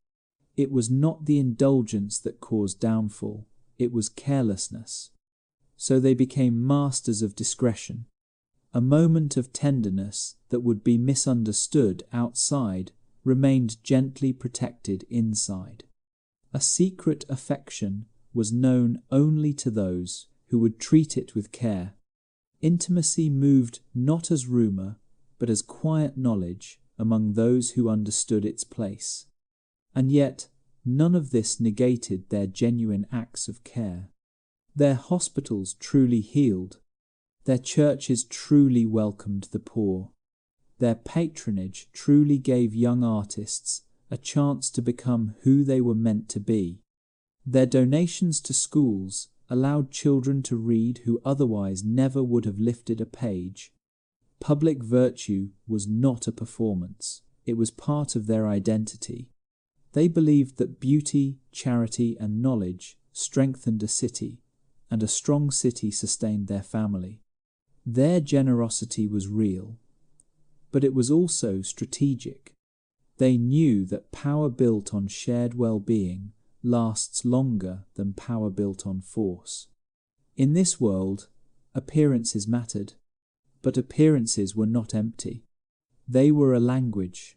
It was not the indulgence that caused downfall, it was carelessness. So they became masters of discretion. A moment of tenderness that would be misunderstood outside remained gently protected inside. A secret affection was known only to those who would treat it with care. Intimacy moved not as rumour, but as quiet knowledge among those who understood its place. And yet, none of this negated their genuine acts of care. Their hospitals truly healed. Their churches truly welcomed the poor. Their patronage truly gave young artists a chance to become who they were meant to be. Their donations to schools allowed children to read who otherwise never would have lifted a page. Public virtue was not a performance. It was part of their identity. They believed that beauty, charity, and knowledge strengthened a city, and a strong city sustained their family. Their generosity was real, but it was also strategic. They knew that power built on shared well-being lasts longer than power built on force. In this world, appearances mattered, but appearances were not empty. They were a language.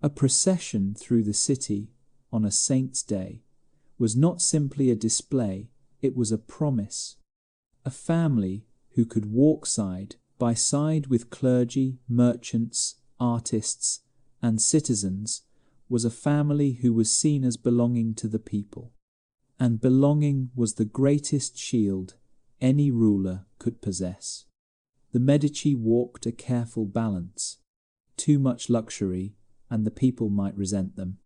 A procession through the city on a saint's day was not simply a display, it was a promise. A family who could walk side by side with clergy, merchants, artists, and citizens was a family who was seen as belonging to the people. And belonging was the greatest shield any ruler could possess. The Medici walked a careful balance. Too much luxury, and the people might resent them.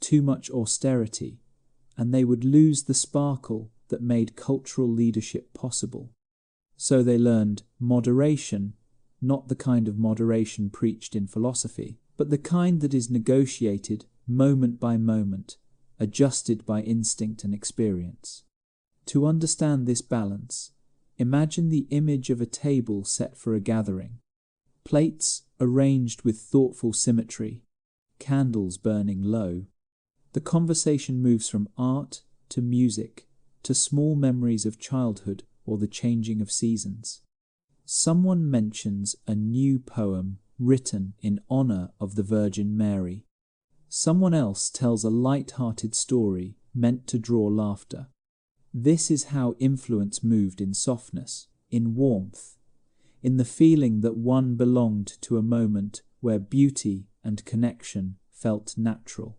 Too much austerity, and they would lose the sparkle that made cultural leadership possible. So they learned moderation, not the kind of moderation preached in philosophy, but the kind that is negotiated moment by moment, adjusted by instinct and experience. To understand this balance, Imagine the image of a table set for a gathering. Plates arranged with thoughtful symmetry, candles burning low. The conversation moves from art to music to small memories of childhood or the changing of seasons. Someone mentions a new poem written in honor of the Virgin Mary. Someone else tells a light-hearted story meant to draw laughter. This is how influence moved in softness, in warmth, in the feeling that one belonged to a moment where beauty and connection felt natural.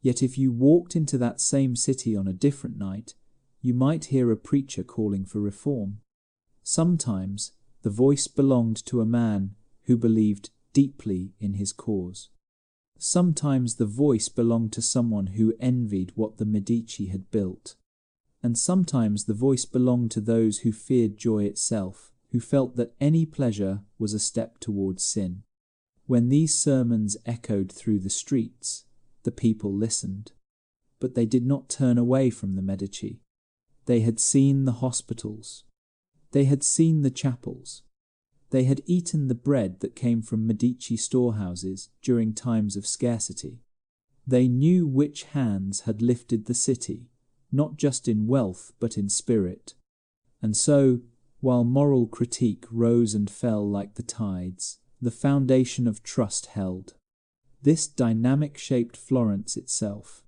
Yet if you walked into that same city on a different night, you might hear a preacher calling for reform. Sometimes the voice belonged to a man who believed deeply in his cause. Sometimes the voice belonged to someone who envied what the Medici had built. And sometimes the voice belonged to those who feared joy itself, who felt that any pleasure was a step towards sin. When these sermons echoed through the streets, the people listened. But they did not turn away from the Medici. They had seen the hospitals. They had seen the chapels. They had eaten the bread that came from Medici storehouses during times of scarcity. They knew which hands had lifted the city, not just in wealth but in spirit. And so, while moral critique rose and fell like the tides, the foundation of trust held. This dynamic shaped Florence itself.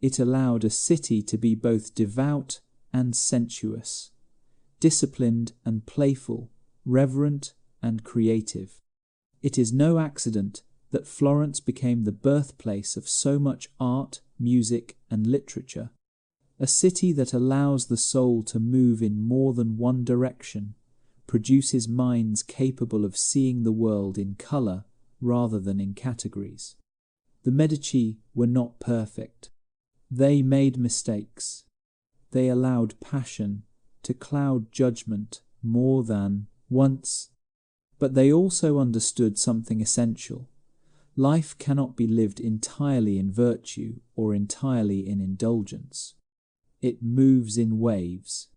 It allowed a city to be both devout and sensuous, disciplined and playful, reverent and creative. It is no accident that Florence became the birthplace of so much art, music, and literature. A city that allows the soul to move in more than one direction, produces minds capable of seeing the world in colour rather than in categories. The Medici were not perfect. They made mistakes. They allowed passion to cloud judgment more than once. But they also understood something essential. Life cannot be lived entirely in virtue or entirely in indulgence. It moves in waves.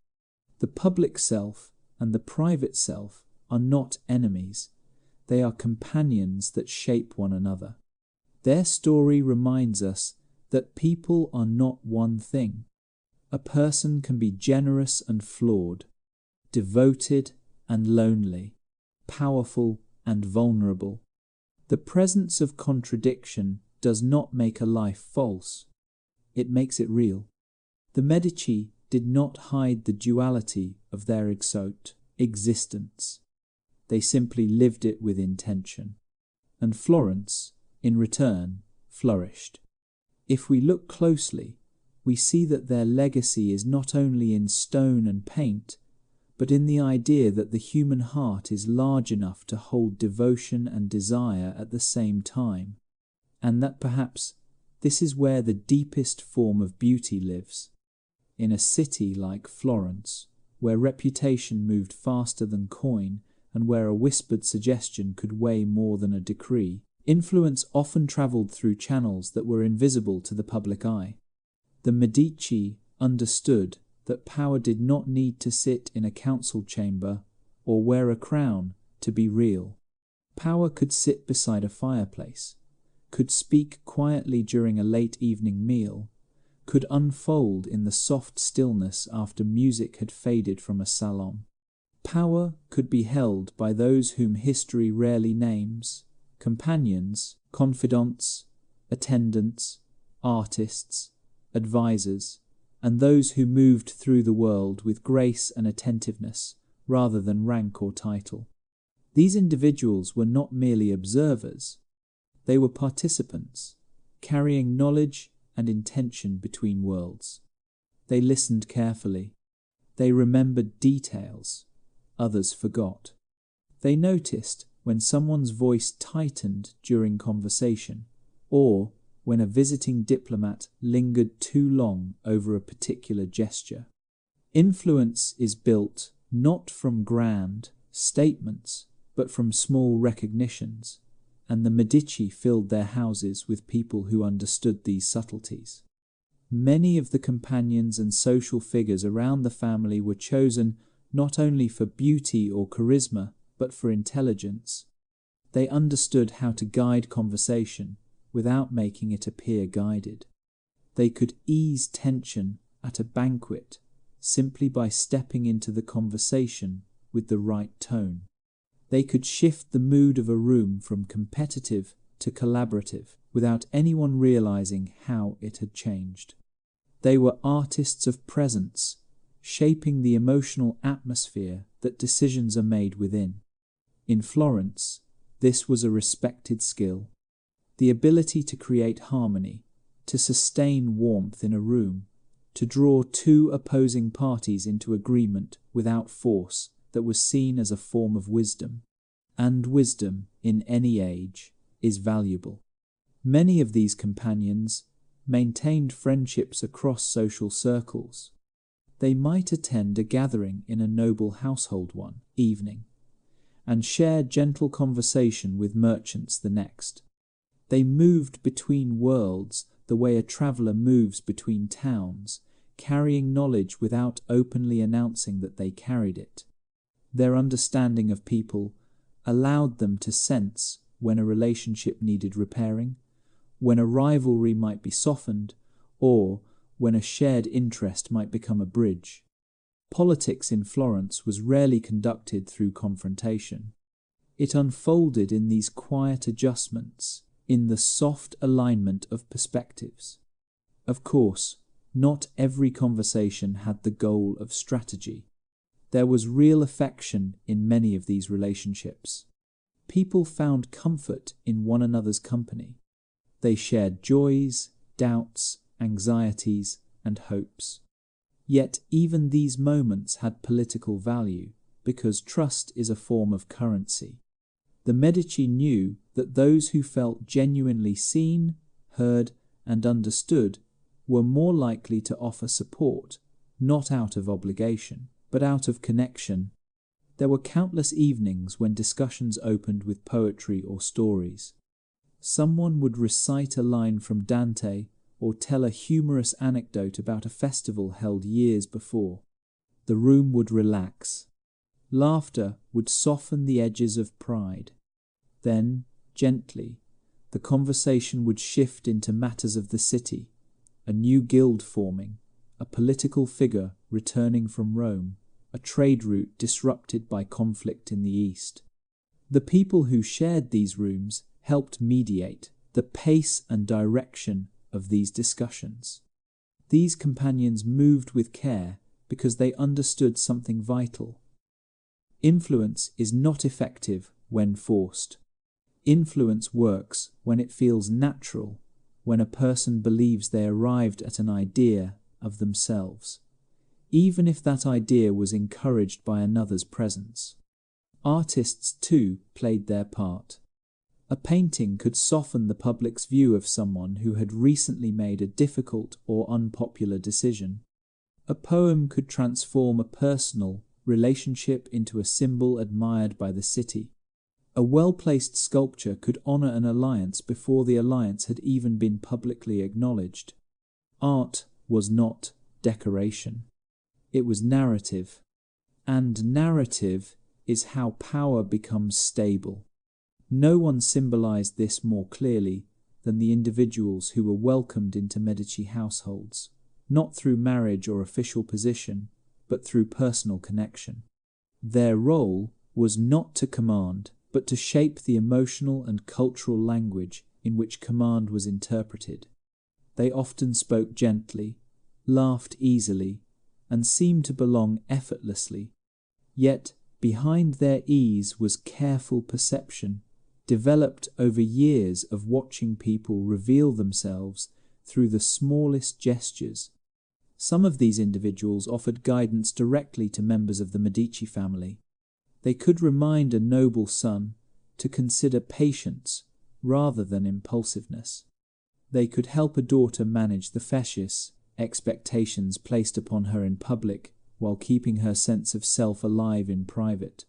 The public self and the private self are not enemies. They are companions that shape one another. Their story reminds us that people are not one thing. A person can be generous and flawed, devoted and lonely, powerful and vulnerable. The presence of contradiction does not make a life false. It makes it real. The Medici did not hide the duality of their existence. They simply lived it with intention. And Florence, in return, flourished. If we look closely, we see that their legacy is not only in stone and paint, but in the idea that the human heart is large enough to hold devotion and desire at the same time, and that perhaps this is where the deepest form of beauty lives. In a city like Florence, where reputation moved faster than coin and where a whispered suggestion could weigh more than a decree, influence often travelled through channels that were invisible to the public eye. The Medici understood that power did not need to sit in a council chamber or wear a crown to be real. Power could sit beside a fireplace, could speak quietly during a late evening meal, could unfold in the soft stillness after music had faded from a salon. Power could be held by those whom history rarely names: companions, confidants, attendants, artists, advisors, and those who moved through the world with grace and attentiveness rather than rank or title. These individuals were not merely observers. They were participants, carrying knowledge and intention between worlds. They listened carefully. They remembered details others forgot. They noticed when someone's voice tightened during conversation, or when a visiting diplomat lingered too long over a particular gesture. Influence is built not from grand statements, but from small recognitions, and the Medici filled their houses with people who understood these subtleties. Many of the companions and social figures around the family were chosen not only for beauty or charisma, but for intelligence. They understood how to guide conversation without making it appear guided. They could ease tension at a banquet simply by stepping into the conversation with the right tone. They could shift the mood of a room from competitive to collaborative without anyone realizing how it had changed. They were artists of presence, shaping the emotional atmosphere that decisions are made within. In Florence, this was a respected skill. The ability to create harmony, to sustain warmth in a room, to draw two opposing parties into agreement without force that was seen as a form of wisdom. And wisdom, in any age, is valuable. Many of these companions maintained friendships across social circles. They might attend a gathering in a noble household one evening, and share gentle conversation with merchants the next. They moved between worlds the way a traveller moves between towns, carrying knowledge without openly announcing that they carried it. Their understanding of people allowed them to sense when a relationship needed repairing, when a rivalry might be softened, or when a shared interest might become a bridge. Politics in Florence was rarely conducted through confrontation. It unfolded in these quiet adjustments, in the soft alignment of perspectives. Of course, not every conversation had the goal of strategy. There was real affection in many of these relationships. People found comfort in one another's company. They shared joys, doubts, anxieties, and hopes. Yet even these moments had political value, because trust is a form of currency. The Medici knew that those who felt genuinely seen, heard, and understood were more likely to offer support, not out of obligation, but out of connection. There were countless evenings when discussions opened with poetry or stories. Someone would recite a line from Dante or tell a humorous anecdote about a festival held years before. The room would relax. Laughter would soften the edges of pride. Then, gently, the conversation would shift into matters of the city, a new guild forming, a political figure returning from Rome, a trade route disrupted by conflict in the East. The people who shared these rooms helped mediate the pace and direction of these discussions. These companions moved with care because they understood something vital. Influence is not effective when forced. Influence works when it feels natural, when a person believes they arrived at an idea of themselves, even if that idea was encouraged by another's presence. Artists, too, played their part. A painting could soften the public's view of someone who had recently made a difficult or unpopular decision. A poem could transform a personal relationship into a symbol admired by the city. A well-placed sculpture could honor an alliance before the alliance had even been publicly acknowledged. Art was not decoration. It was narrative. And narrative is how power becomes stable. No one symbolized this more clearly than the individuals who were welcomed into Medici households, not through marriage or official position, but through personal connection. Their role was not to command, but to shape the emotional and cultural language in which command was interpreted. They often spoke gently, laughed easily, and seemed to belong effortlessly. Yet behind their ease was careful perception, developed over years of watching people reveal themselves through the smallest gestures. Some of these individuals offered guidance directly to members of the Medici family. They could remind a noble son to consider patience rather than impulsiveness. They could help a daughter manage the fascious expectations placed upon her in public while keeping her sense of self alive in private.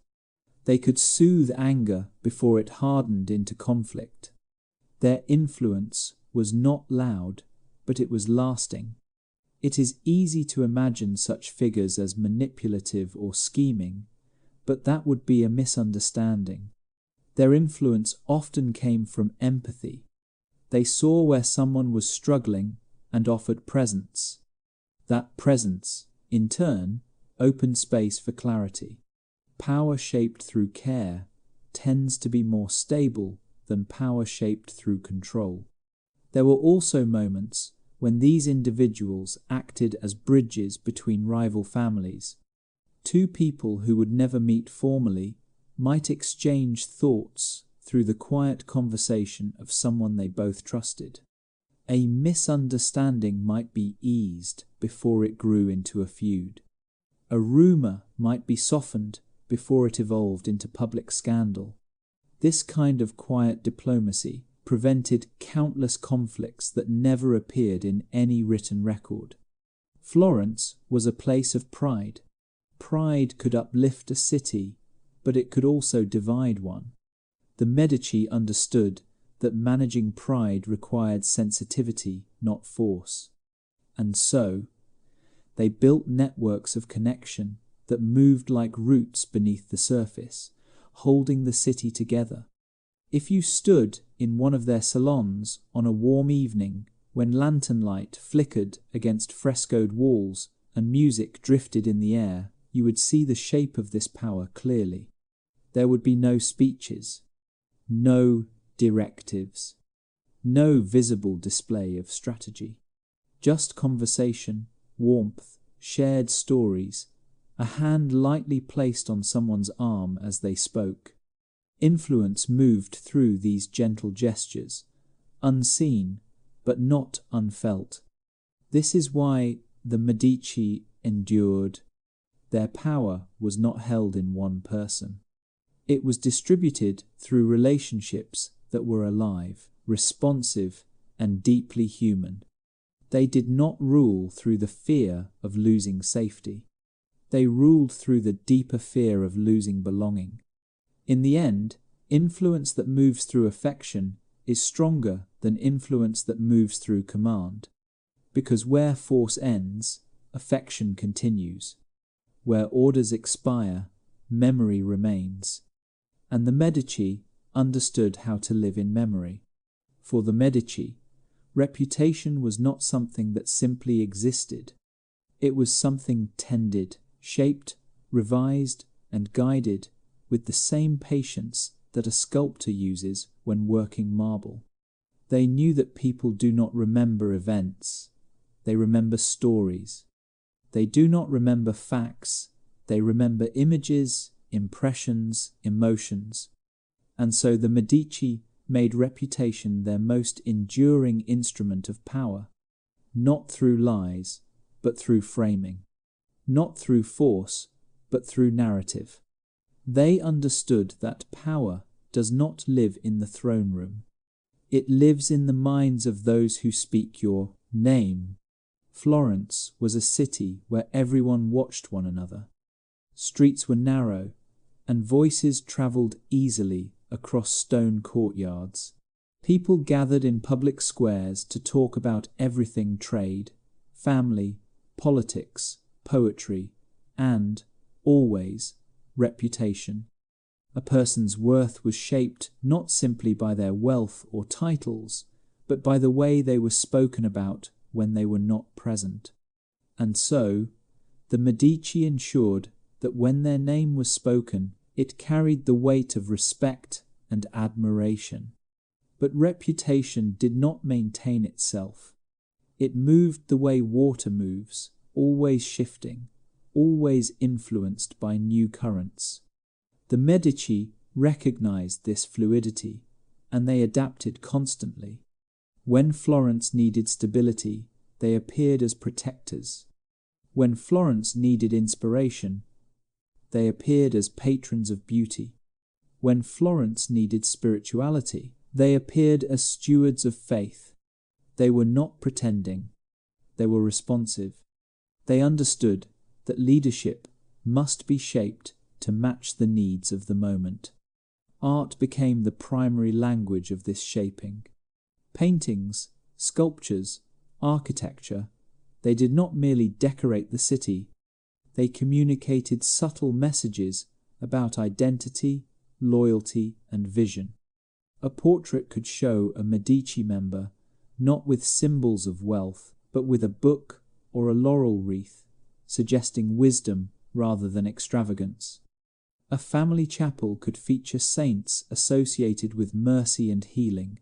They could soothe anger before it hardened into conflict. Their influence was not loud, but it was lasting. It is easy to imagine such figures as manipulative or scheming, but that would be a misunderstanding. Their influence often came from empathy. They saw where someone was struggling and offered presence. That presence, in turn, opened space for clarity. Power shaped through care tends to be more stable than power shaped through control. There were also moments when these individuals acted as bridges between rival families. Two people who would never meet formally might exchange thoughts through the quiet conversation of someone they both trusted. A misunderstanding might be eased before it grew into a feud. A rumor might be softened before it evolved into public scandal. This kind of quiet diplomacy prevented countless conflicts that never appeared in any written record. Florence was a place of pride. Pride could uplift a city, but it could also divide one. The Medici understood that managing pride required sensitivity, not force. And so, they built networks of connection that moved like roots beneath the surface, holding the city together. If you stood in one of their salons on a warm evening when lantern light flickered against frescoed walls and music drifted in the air, you would see the shape of this power clearly. There would be no speeches, no directives, no visible display of strategy. Just conversation, warmth, shared stories, a hand lightly placed on someone's arm as they spoke. Influence moved through these gentle gestures, unseen but not unfelt. This is why the Medici endured. Their power was not held in one person. It was distributed through relationships that were alive, responsive, and deeply human. They did not rule through the fear of losing safety. They ruled through the deeper fear of losing belonging. In the end, influence that moves through affection is stronger than influence that moves through command, because where force ends, affection continues. Where orders expire, memory remains. And the Medici understood how to live in memory. For the Medici, reputation was not something that simply existed. It was something tended, shaped, revised, and guided with the same patience that a sculptor uses when working marble. They knew that people do not remember events. They remember stories. They do not remember facts. They remember images, impressions, emotions. And so the Medici made reputation their most enduring instrument of power, not through lies, but through framing, not through force, but through narrative. They understood that power does not live in the throne room. It lives in the minds of those who speak your name. Florence was a city where everyone watched one another. Streets were narrow, and voices travelled easily across stone courtyards. People gathered in public squares to talk about everything: trade, family, politics, poetry, and, always, reputation. A person's worth was shaped not simply by their wealth or titles, but by the way they were spoken about when they were not present. And so, the Medici ensured that when their name was spoken, it carried the weight of respect and admiration. But reputation did not maintain itself. It moved the way water moves, always shifting, always influenced by new currents. The Medici recognized this fluidity, and they adapted constantly. When Florence needed stability, they appeared as protectors. When Florence needed inspiration, they appeared as patrons of beauty. When Florence needed spirituality, they appeared as stewards of faith. They were not pretending. They were responsive. They understood that leadership must be shaped to match the needs of the moment. Art became the primary language of this shaping. Paintings, sculptures, architecture, They did not merely decorate the city, they communicated subtle messages about identity, loyalty, and vision. A portrait could show a Medici member not with symbols of wealth, but with a book or a laurel wreath, suggesting wisdom rather than extravagance. A family chapel could feature saints associated with mercy and healing,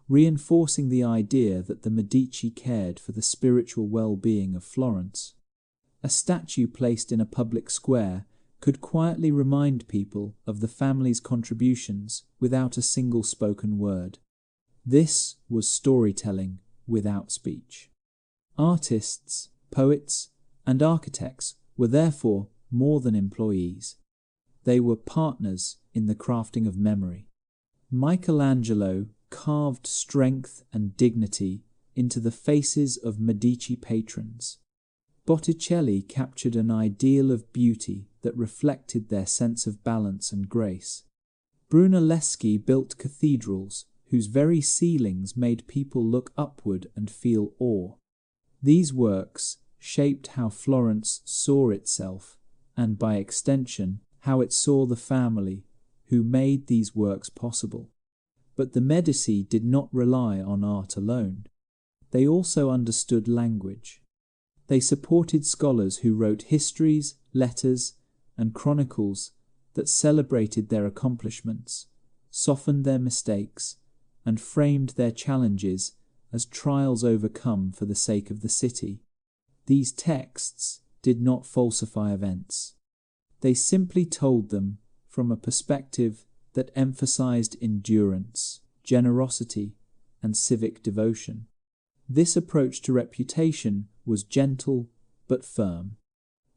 reinforcing the idea that the Medici cared for the spiritual well-being of Florence. A statue placed in a public square could quietly remind people of the family's contributions without a single spoken word. This was storytelling without speech. Artists, poets, and architects were therefore more than employees. They were partners in the crafting of memory. Michelangelo carved strength and dignity into the faces of Medici patrons. Botticelli captured an ideal of beauty that reflected their sense of balance and grace. Brunelleschi built cathedrals whose very ceilings made people look upward and feel awe. These works shaped how Florence saw itself, and by extension, how it saw the family who made these works possible. But the Medici did not rely on art alone. They also understood language. They supported scholars who wrote histories, letters, and chronicles that celebrated their accomplishments, softened their mistakes, and framed their challenges as trials overcome for the sake of the city. These texts did not falsify events. They simply told them from a perspective that emphasized endurance, generosity, and civic devotion. This approach to reputation was gentle but firm.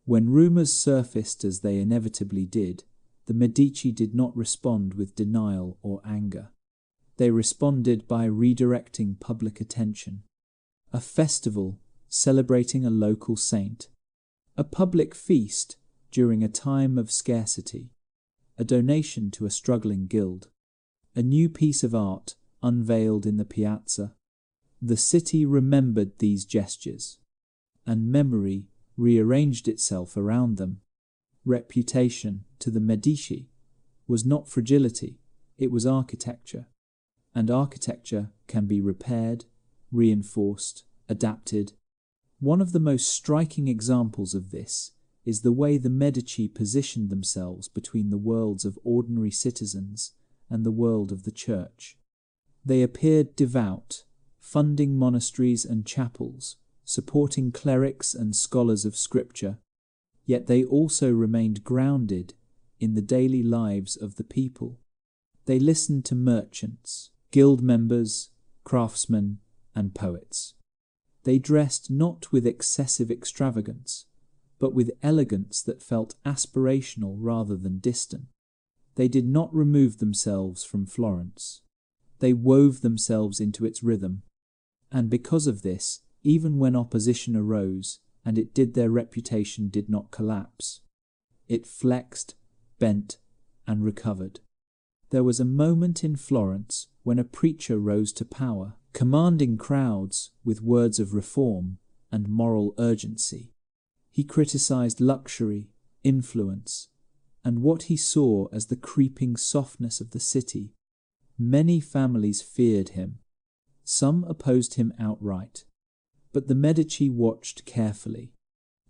When rumors surfaced, as they inevitably did, the Medici did not respond with denial or anger. They responded by redirecting public attention. A festival celebrating a local saint, a public feast during a time of scarcity, a donation to a struggling guild, a new piece of art unveiled in the piazza. The city remembered these gestures, and memory rearranged itself around them. Reputation, to the Medici, was not fragility, it was architecture. And architecture can be repaired, reinforced, adapted. One of the most striking examples of this is the way the Medici positioned themselves between the worlds of ordinary citizens and the world of the church. They appeared devout, funding monasteries and chapels, supporting clerics and scholars of scripture, yet they also remained grounded in the daily lives of the people. They listened to merchants, guild members, craftsmen, and poets. They dressed not with excessive extravagance, but with elegance that felt aspirational rather than distant. They did not remove themselves from Florence. They wove themselves into its rhythm. And because of this, even when opposition arose, and it did, their reputation did not collapse. It flexed, bent, and recovered. There was a moment in Florence when a preacher rose to power, commanding crowds with words of reform and moral urgency. He criticized luxury, influence, and what he saw as the creeping softness of the city. Many families feared him. Some opposed him outright. But the Medici watched carefully.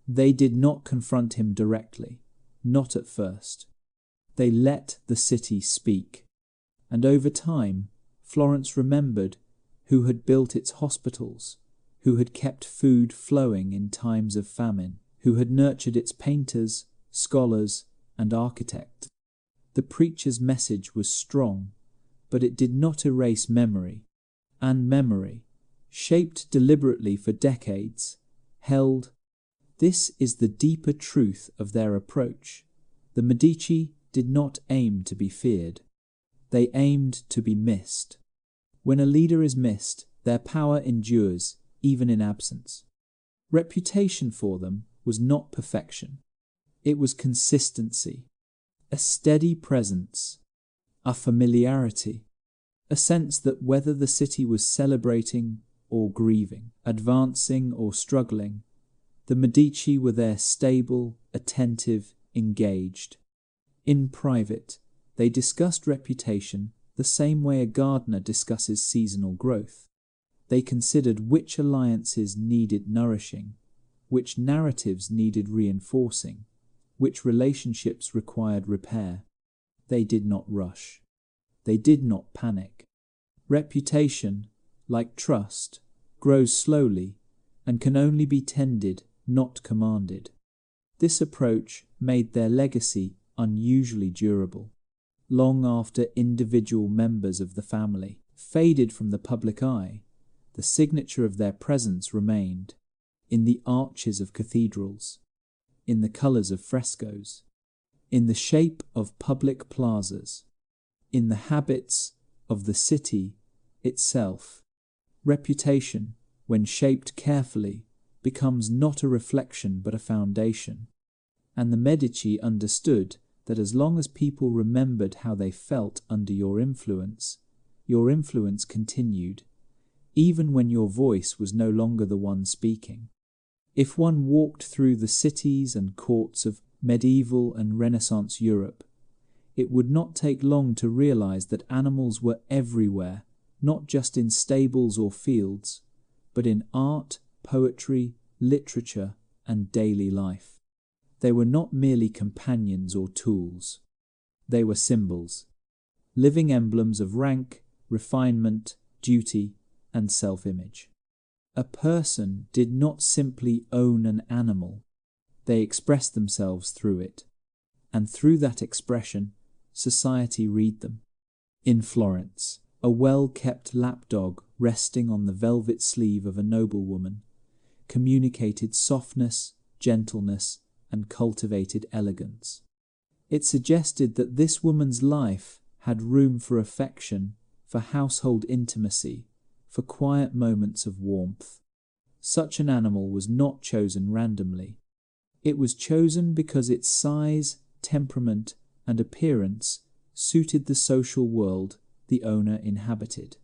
They did not confront him directly, not at first. They let the city speak. And over time, Florence remembered who had built its hospitals, who had kept food flowing in times of famine, who had nurtured its painters, scholars, and architects. The preacher's message was strong, but it did not erase memory, and memory, shaped deliberately for decades, held. This is the deeper truth of their approach. The Medici did not aim to be feared. They aimed to be missed. When a leader is missed, their power endures, even in absence. Reputation for them was not perfection. It was consistency, a steady presence, a familiarity, a sense that whether the city was celebrating or grieving, advancing or struggling, The Medici were there, stable, attentive, engaged. In private, they discussed reputation the same way a gardener discusses seasonal growth. They considered which alliances needed nourishing, which narratives needed reinforcing, which relationships required repair. They did not rush. They did not panic. Reputation, like trust, grows slowly and can only be tended, not commanded. This approach made their legacy unusually durable. Long after individual members of the family faded from the public eye, the signature of their presence remained in the arches of cathedrals, in the colours of frescoes, in the shape of public plazas, in the habits of the city itself. Reputation, when shaped carefully, becomes not a reflection but a foundation. And the Medici understood that as long as people remembered how they felt under your influence continued, even when your voice was no longer the one speaking. If one walked through the cities and courts of medieval and Renaissance Europe, it would not take long to realize that animals were everywhere, not just in stables or fields, but in art, poetry, literature, and daily life. They were not merely companions or tools. They were symbols, living emblems of rank, refinement, duty, and self-image. A person did not simply own an animal. They expressed themselves through it, and through that expression, society read them. In Florence, a well-kept lapdog resting on the velvet sleeve of a noblewoman communicated softness, gentleness, and cultivated elegance. It suggested that this woman's life had room for affection, for household intimacy, for quiet moments of warmth. Such an animal was not chosen randomly. It was chosen because its size, temperament, and appearance suited the social world the owner inhabited.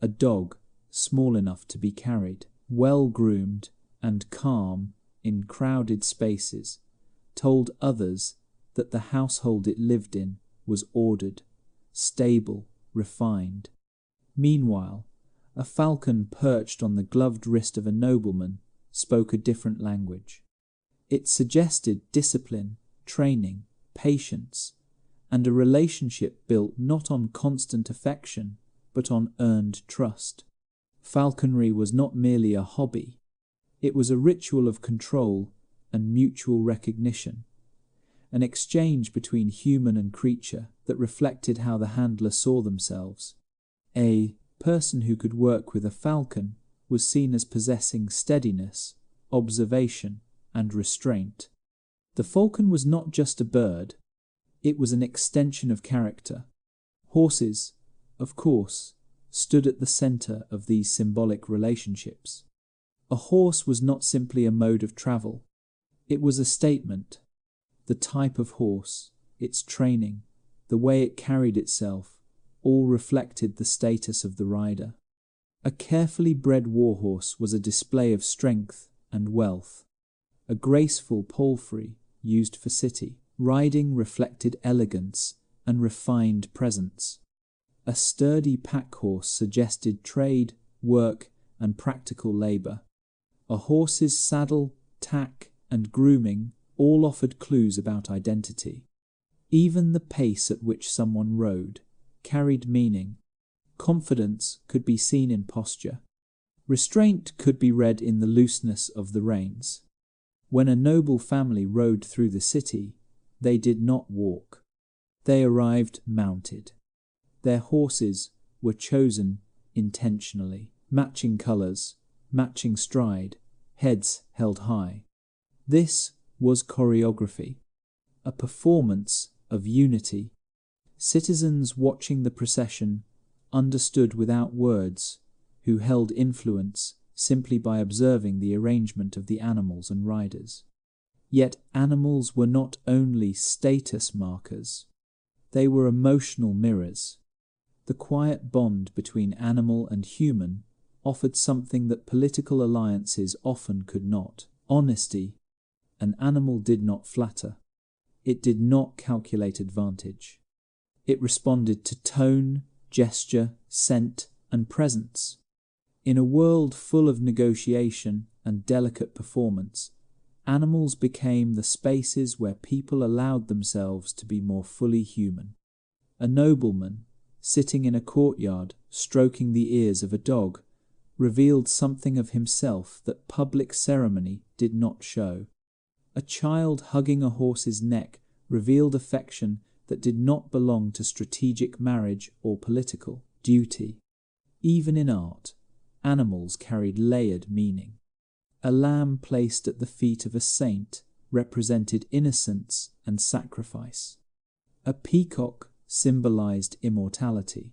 A dog, small enough to be carried, well-groomed, and calm in crowded spaces, told others that the household it lived in was ordered, stable, refined. Meanwhile, a falcon perched on the gloved wrist of a nobleman spoke a different language. It suggested discipline, training, patience, and a relationship built not on constant affection, but on earned trust. Falconry was not merely a hobby. It was a ritual of control and mutual recognition, an exchange between human and creature that reflected how the handler saw themselves. A person who could work with a falcon was seen as possessing steadiness, observation, and restraint. The falcon was not just a bird, it was an extension of character. Horses, of course, stood at the center of these symbolic relationships. A horse was not simply a mode of travel, it was a statement. The type of horse, its training, the way it carried itself, all reflected the status of the rider. A carefully bred warhorse was a display of strength and wealth. A graceful palfrey used for city riding reflected elegance and refined presence. A sturdy pack horse suggested trade, work, and practical labor. A horse's saddle, tack, and grooming all offered clues about identity. Even the pace at which someone rode carried meaning. Confidence could be seen in posture. Restraint could be read in the looseness of the reins. When a noble family rode through the city, they did not walk. They arrived mounted. Their horses were chosen intentionally, matching colours, matching stride, heads held high. This was choreography, a performance of unity. Citizens watching the procession understood without words, who held influence simply by observing the arrangement of the animals and riders. Yet animals were not only status markers, they were emotional mirrors. The quiet bond between animal and human offered something that political alliances often could not: honesty. An animal did not flatter. It did not calculate advantage. It responded to tone, gesture, scent, and presence. In a world full of negotiation and delicate performance, animals became the spaces where people allowed themselves to be more fully human. A nobleman, sitting in a courtyard, stroking the ears of a dog, revealed something of himself that public ceremony did not show. A child hugging a horse's neck revealed affection that did not belong to strategic marriage or political duty. Even in art, animals carried layered meaning. A lamb placed at the feet of a saint represented innocence and sacrifice. A peacock symbolized immortality.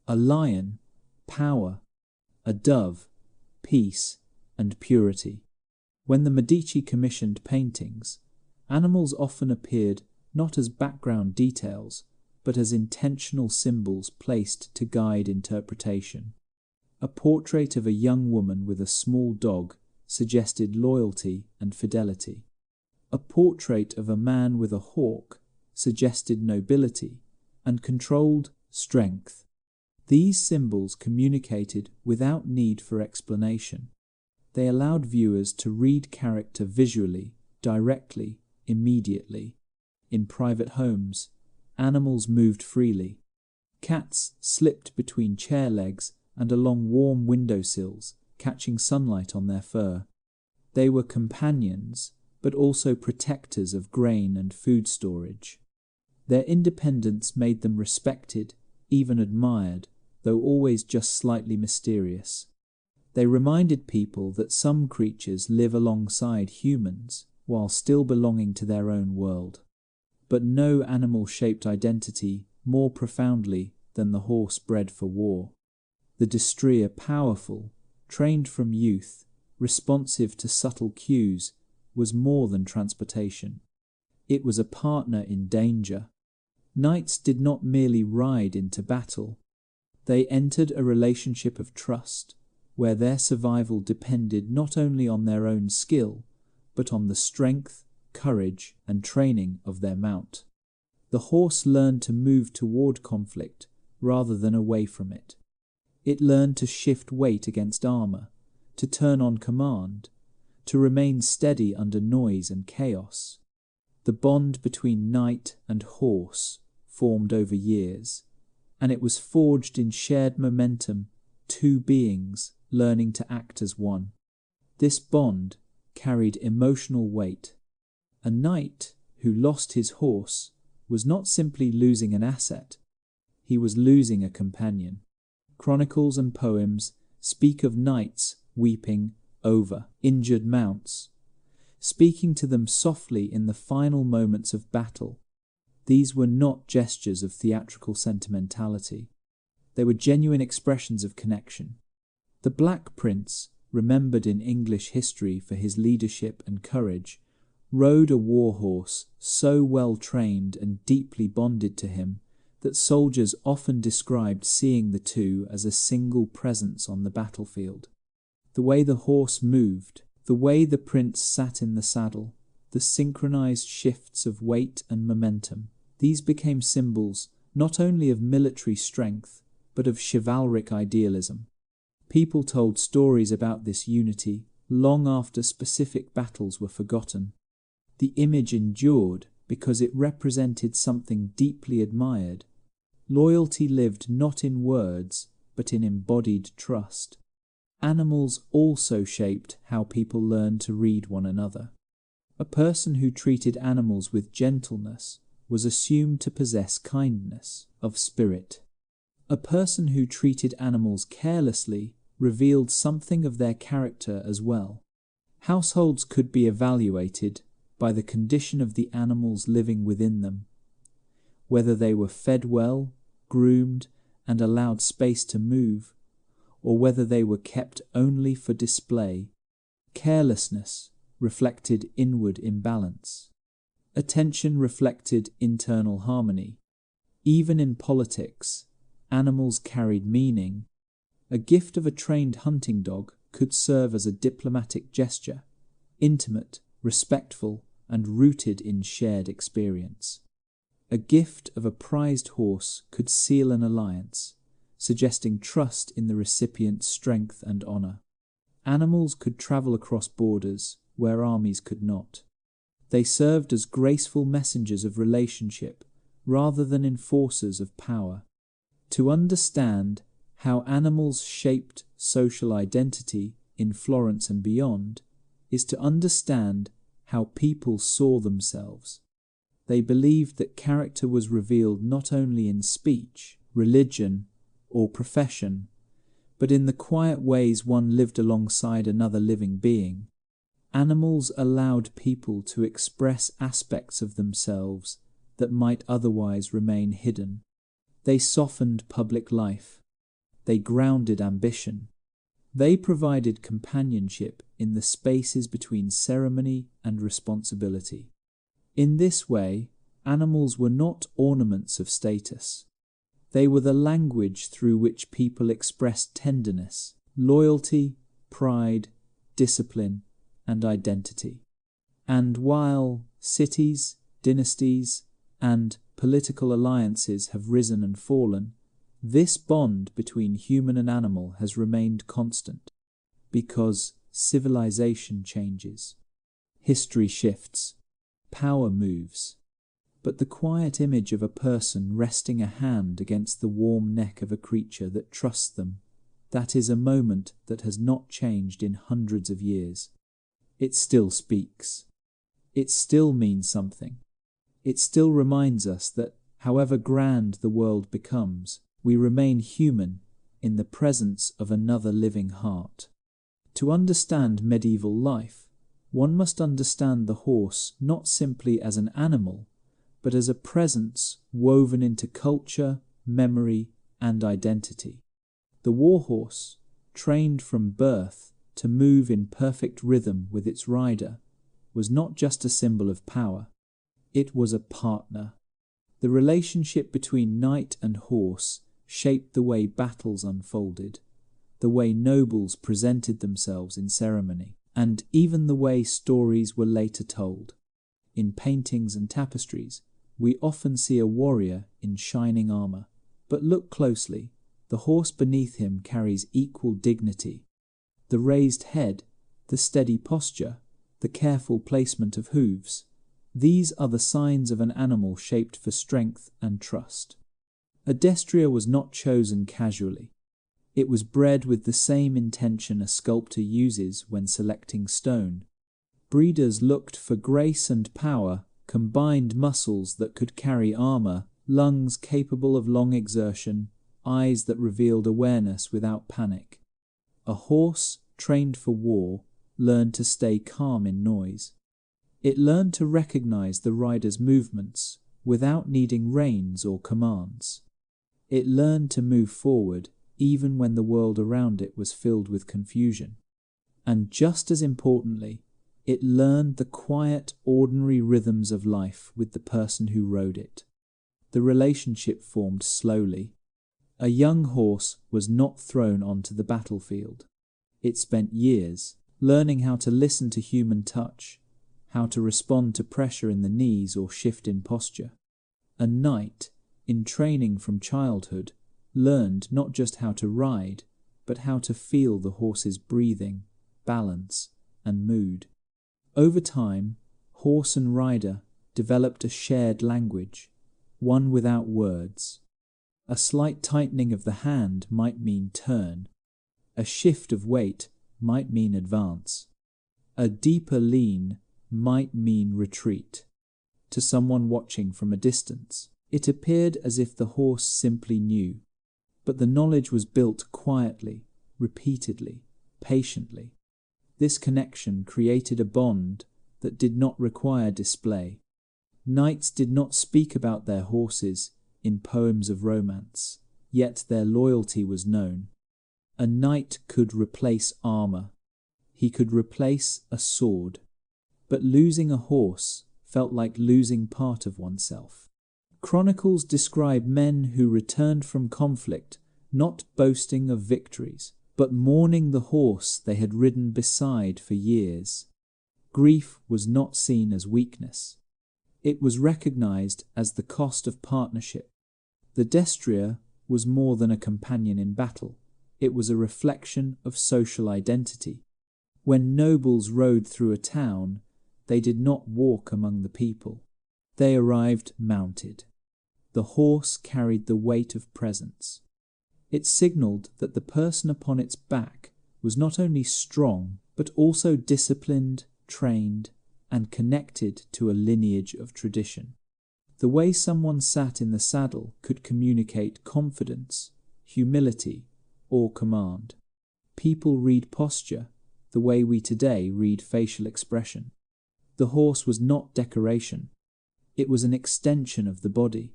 A lion, power. A dove, peace and purity. When the Medici commissioned paintings, animals often appeared not as background details, but as intentional symbols placed to guide interpretation. A portrait of a young woman with a small dog suggested loyalty and fidelity. A portrait of a man with a hawk suggested nobility and controlled strength. These symbols communicated without need for explanation. They allowed viewers to read character visually, directly, immediately. In private homes, animals moved freely. Cats slipped between chair legs and along warm windowsills, catching sunlight on their fur. They were companions, but also protectors of grain and food storage. Their independence made them respected, even admired, though always just slightly mysterious. They reminded people that some creatures live alongside humans, while still belonging to their own world. But no animal shaped identity more profoundly than the horse bred for war. The destrier, powerful, trained from youth, responsive to subtle cues, was more than transportation. It was a partner in danger. Knights did not merely ride into battle. They entered a relationship of trust, where their survival depended not only on their own skill, but on the strength, courage, and training of their mount. The horse learned to move toward conflict rather than away from it. It learned to shift weight against armor, to turn on command, to remain steady under noise and chaos. The bond between knight and horse formed over years, and it was forged in shared momentum, two beings learning to act as one. This bond carried emotional weight. A knight who lost his horse was not simply losing an asset, he was losing a companion. Chronicles and poems speak of knights weeping over injured mounts, speaking to them softly in the final moments of battle. These were not gestures of theatrical sentimentality. They were genuine expressions of connection. The Black Prince, remembered in English history for his leadership and courage, rode a warhorse so well trained and deeply bonded to him that soldiers often described seeing the two as a single presence on the battlefield. The way the horse moved, the way the prince sat in the saddle, the synchronized shifts of weight and momentum, these became symbols not only of military strength, but of chivalric idealism. People told stories about this unity long after specific battles were forgotten. The image endured because it represented something deeply admired. Loyalty lived not in words, but in embodied trust. Animals also shaped how people learned to read one another. A person who treated animals with gentleness was assumed to possess kindness of spirit. A person who treated animals carelessly revealed something of their character as well. Households could be evaluated by the condition of the animals living within them, whether they were fed well, groomed, and allowed space to move, or whether they were kept only for display. Carelessness reflected inward imbalance. Attention reflected internal harmony. Even in politics, animals carried meaning. A gift of a trained hunting dog could serve as a diplomatic gesture, intimate, respectful, and rooted in shared experience. A gift of a prized horse could seal an alliance, suggesting trust in the recipient's strength and honor. Animals could travel across borders where armies could not. They served as graceful messengers of relationship rather than enforcers of power. To understand how animals shaped social identity in Florence and beyond is to understand how people saw themselves. They believed that character was revealed not only in speech, religion, or profession, but in the quiet ways one lived alongside another living being. Animals allowed people to express aspects of themselves that might otherwise remain hidden. They softened public life. They grounded ambition. They provided companionship in the spaces between ceremony and responsibility. In this way, animals were not ornaments of status. They were the language through which people expressed tenderness, loyalty, pride, discipline, and identity. And while cities, dynasties, and political alliances have risen and fallen, this bond between human and animal has remained constant, because civilization changes, history shifts, power moves, but the quiet image of a person resting a hand against the warm neck of a creature that trusts them, that is a moment that has not changed in hundreds of years. It still speaks. It still means something. It still reminds us that, however grand the world becomes, we remain human in the presence of another living heart. To understand medieval life, one must understand the horse not simply as an animal, but as a presence woven into culture, memory, and identity. The warhorse, trained from birth to move in perfect rhythm with its rider, was not just a symbol of power, it was a partner. The relationship between knight and horse shaped the way battles unfolded, the way nobles presented themselves in ceremony, and even the way stories were later told. In paintings and tapestries, we often see a warrior in shining armor, but look closely, the horse beneath him carries equal dignity. The raised head, the steady posture, the careful placement of hooves, these are the signs of an animal shaped for strength and trust. A destrier was not chosen casually. It was bred with the same intention a sculptor uses when selecting stone. Breeders looked for grace and power, combined muscles that could carry armor, lungs capable of long exertion, eyes that revealed awareness without panic. A horse, trained for war, learned to stay calm in noise. It learned to recognize the rider's movements without needing reins or commands. It learned to move forward even when the world around it was filled with confusion. And just as importantly, it learned the quiet, ordinary rhythms of life with the person who rode it. The relationship formed slowly. A young horse was not thrown onto the battlefield. It spent years learning how to listen to human touch, how to respond to pressure in the knees or shift in posture. A knight, in training from childhood, learned not just how to ride, but how to feel the horse's breathing, balance, and mood. Over time, horse and rider developed a shared language, one without words. A slight tightening of the hand might mean turn. A shift of weight might mean advance. A deeper lean might mean retreat. To someone watching from a distance, it appeared as if the horse simply knew. But the knowledge was built quietly, repeatedly, patiently. This connection created a bond that did not require display. Knights did not speak about their horses in poems of romance, yet their loyalty was known. A knight could replace armor. He could replace a sword. But losing a horse felt like losing part of oneself. Chronicles describe men who returned from conflict not boasting of victories, but mourning the horse they had ridden beside for years. Grief was not seen as weakness. It was recognized as the cost of partnership. The destrier was more than a companion in battle. It was a reflection of social identity. When nobles rode through a town, they did not walk among the people. They arrived mounted. The horse carried the weight of presence. It signaled that the person upon its back was not only strong, but also disciplined, trained, and connected to a lineage of tradition. The way someone sat in the saddle could communicate confidence, humility, or command. People read posture the way we today read facial expression. The horse was not decoration. It was an extension of the body.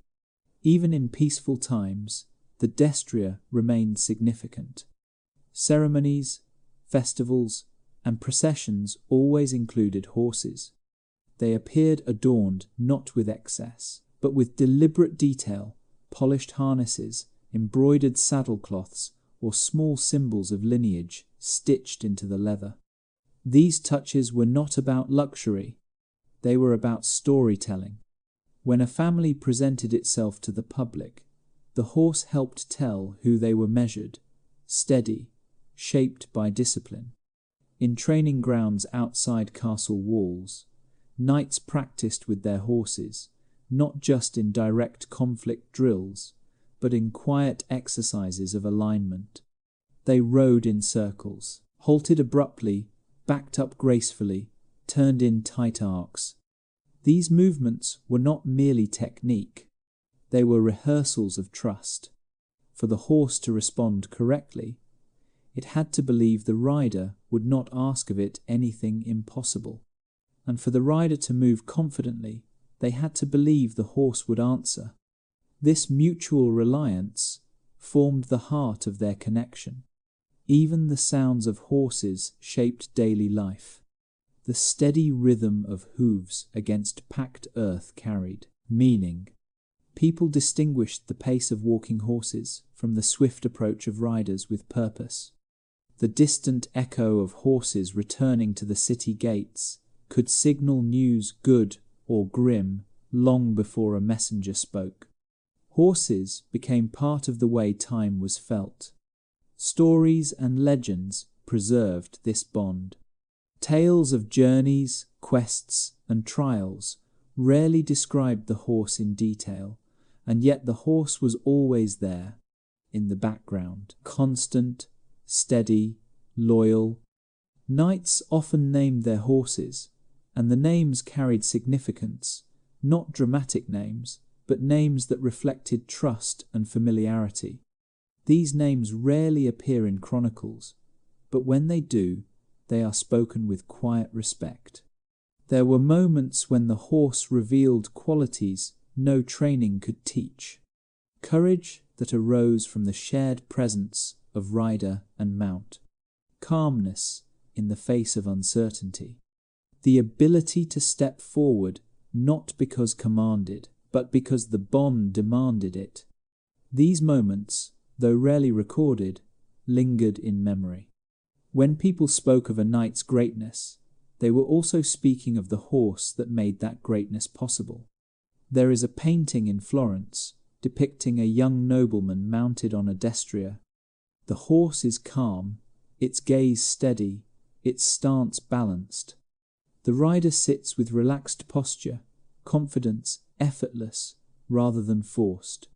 Even in peaceful times, the destrier remained significant. Ceremonies, festivals, and processions always included horses. They appeared adorned not with excess, but with deliberate detail, polished harnesses, embroidered saddlecloths, or small symbols of lineage stitched into the leather. These touches were not about luxury. They were about storytelling. When a family presented itself to the public, the horse helped tell who they were measured, steady, shaped by discipline. In training grounds outside castle walls, knights practiced with their horses, not just in direct conflict drills, but in quiet exercises of alignment. They rode in circles, halted abruptly, backed up gracefully, turned in tight arcs. These movements were not merely technique. They were rehearsals of trust. For the horse to respond correctly, it had to believe the rider would not ask of it anything impossible. And for the rider to move confidently, they had to believe the horse would answer. This mutual reliance formed the heart of their connection. Even the sounds of horses shaped daily life. The steady rhythm of hooves against packed earth carried meaning. People distinguished the pace of walking horses from the swift approach of riders with purpose. The distant echo of horses returning to the city gates could signal news good or grim long before a messenger spoke. Horses became part of the way time was felt. Stories and legends preserved this bond. Tales of journeys, quests, and trials rarely described the horse in detail, and yet the horse was always there, in the background, constant, steady, loyal. Knights often named their horses, and the names carried significance, not dramatic names, but names that reflected trust and familiarity. These names rarely appear in chronicles, but when they do, they are spoken with quiet respect. There were moments when the horse revealed qualities no training could teach. Courage that arose from the shared presence of rider and mount. Calmness in the face of uncertainty. The ability to step forward not because commanded, but because the bond demanded it. These moments, though rarely recorded, lingered in memory. When people spoke of a knight's greatness, they were also speaking of the horse that made that greatness possible. There is a painting in Florence depicting a young nobleman mounted on a destrier. The horse is calm, its gaze steady, its stance balanced. The rider sits with relaxed posture, confidence effortless rather than forced.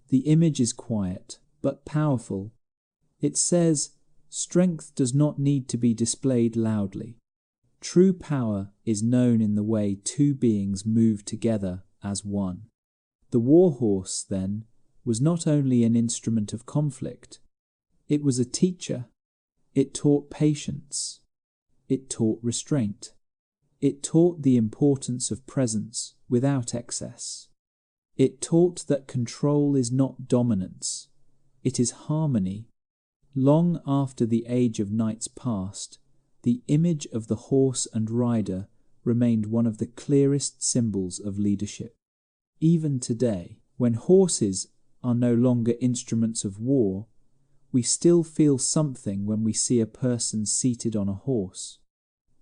The image is quiet, but powerful. It says, strength does not need to be displayed loudly. True power is known in the way two beings move together as one. The warhorse, then, was not only an instrument of conflict, it was a teacher. It taught patience. It taught restraint. It taught the importance of presence without excess. It taught that control is not dominance, it is harmony. Long after the age of knights passed, the image of the horse and rider remained one of the clearest symbols of leadership. Even today, when horses are no longer instruments of war, we still feel something when we see a person seated on a horse.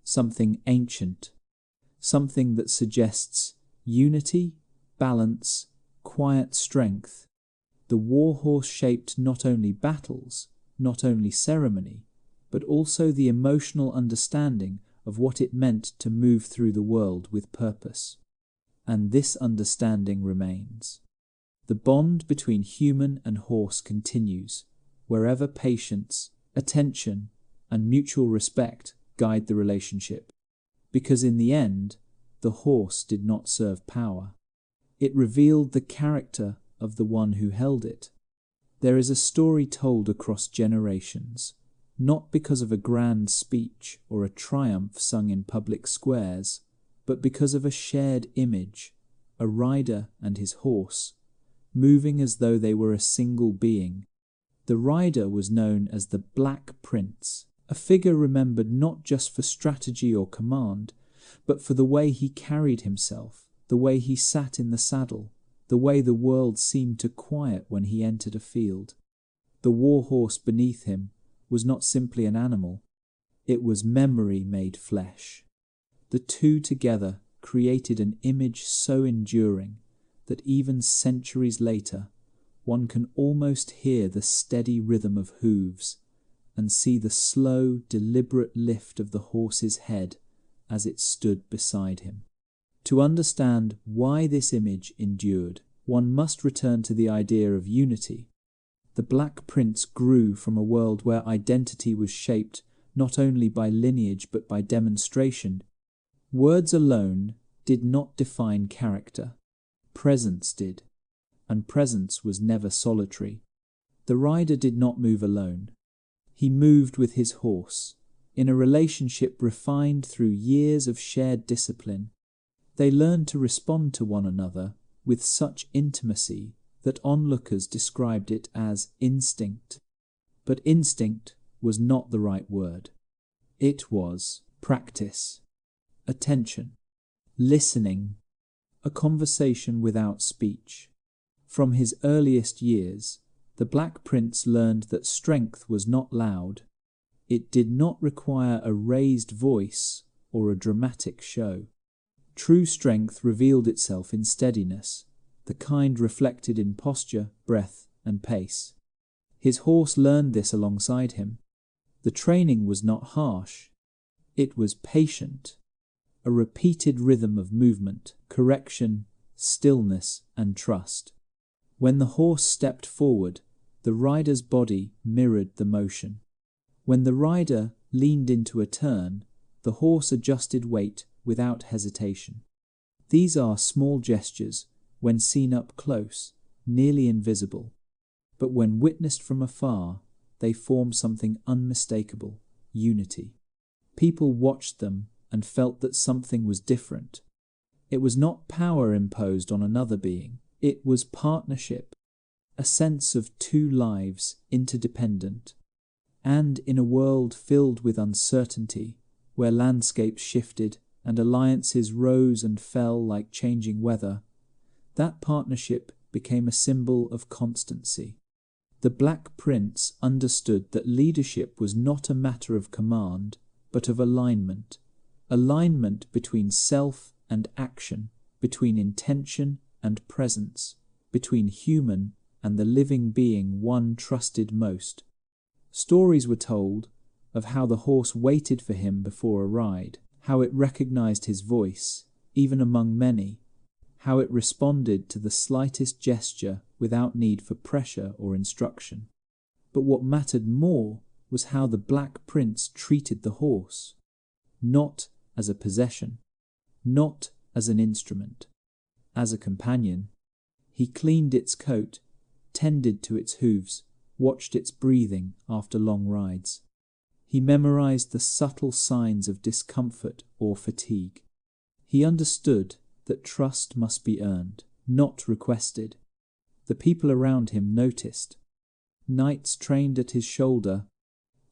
something ancient, something that suggests unity, balance, quiet strength. The warhorse shaped not only battles, not only ceremony, but also the emotional understanding of what it meant to move through the world with purpose. And this understanding remains. The bond between human and horse continues, wherever patience, attention, and mutual respect guide the relationship. Because in the end, the horse did not serve power. It revealed the character of the one who held it. There is a story told across generations, not because of a grand speech or a triumph sung in public squares, but because of a shared image, a rider and his horse, moving as though they were a single being. The rider was known as the Blackprince, a figure remembered not just for strategy or command, but for the way he carried himself, the way he sat in the saddle, the way the world seemed to quiet when he entered a field. The warhorse beneath him was not simply an animal, it was memory made flesh. The two together created an image so enduring that even centuries later, one can almost hear the steady rhythm of hooves and see the slow, deliberate lift of the horse's head as it stood beside him. To understand why this image endured, one must return to the idea of unity. The Black Prince grew from a world where identity was shaped not only by lineage but by demonstration. Words alone did not define character. Presence did, and presence was never solitary. The rider did not move alone. He moved with his horse, in a relationship refined through years of shared discipline. They learned to respond to one another with such intimacy that onlookers described it as instinct. But instinct was not the right word. It was practice, attention, listening, a conversation without speech. From his earliest years, the Black Prince learned that strength was not loud. It did not require a raised voice or a dramatic show. True strength revealed itself in steadiness, the kind reflected in posture, breath, and pace. His horse learned this alongside him. The training was not harsh. It was patient, a repeated rhythm of movement, correction, stillness, and trust. When the horse stepped forward, the rider's body mirrored the motion. When the rider leaned into a turn, the horse adjusted weight without hesitation. These are small gestures, when seen up close, nearly invisible, but when witnessed from afar, they form something unmistakable: unity. People watched them and felt that something was different. It was not power imposed on another being, it was partnership, a sense of two lives interdependent. And in a world filled with uncertainty, where landscapes shifted and alliances rose and fell like changing weather, that partnership became a symbol of constancy. The Black Prince understood that leadership was not a matter of command, but of alignment. Alignment between self and action, between intention and presence, between human and the living being one trusted most. Stories were told of how the horse waited for him before a ride, how it recognized his voice, even among many, how it responded to the slightest gesture without need for pressure or instruction. But what mattered more was how the Black Prince treated the horse, not as a possession, not as an instrument, as a companion. He cleaned its coat, tended to its hooves, watched its breathing after long rides. He memorized the subtle signs of discomfort or fatigue. He understood that trust must be earned, not requested. The people around him noticed. Knights trained at his shoulder.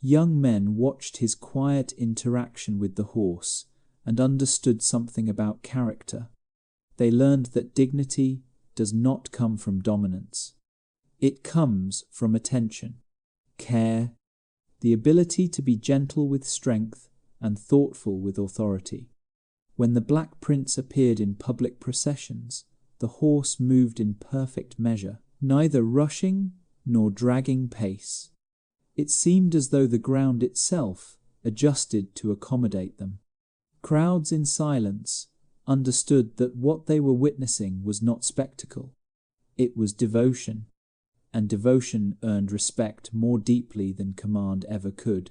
Young men watched his quiet interaction with the horse and understood something about character. They learned that dignity does not come from dominance. It comes from attention, care, the ability to be gentle with strength and thoughtful with authority. When the Black Prince appeared in public processions, the horse moved in perfect measure, neither rushing nor dragging pace. It seemed as though the ground itself adjusted to accommodate them. Crowds in silence understood that what they were witnessing was not spectacle. It was devotion, and devotion earned respect more deeply than command ever could.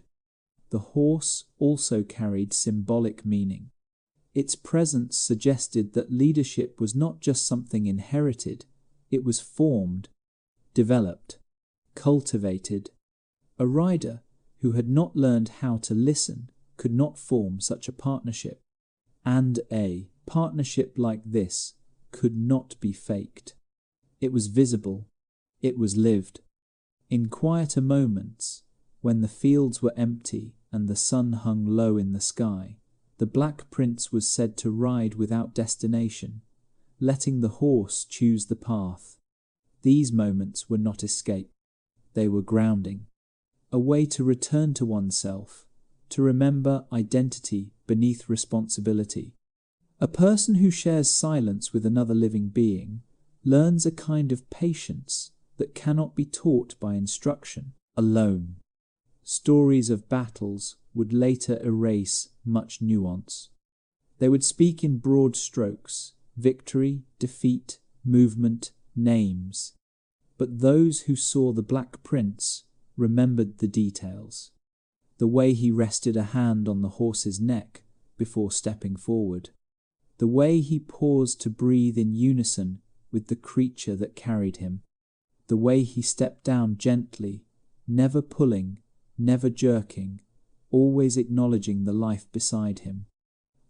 The horse also carried symbolic meaning. Its presence suggested that leadership was not just something inherited, it was formed, developed, cultivated. A rider who had not learned how to listen could not form such a partnership, and a partnership like this could not be faked. It was visible, it was lived. In quieter moments, when the fields were empty and the sun hung low in the sky, the Black Prince was said to ride without destination, letting the horse choose the path. These moments were not escape, they were grounding, a way to return to oneself, to remember identity beneath responsibility. A person who shares silence with another living being learns a kind of patience that cannot be taught by instruction alone. Stories of battles would later erase much nuance. They would speak in broad strokes, victory, defeat, movement, names. But those who saw the Black Prince remembered the details. The way he rested a hand on the horse's neck before stepping forward. The way he paused to breathe in unison with the creature that carried him. The way he stepped down gently, never pulling, never jerking, always acknowledging the life beside him.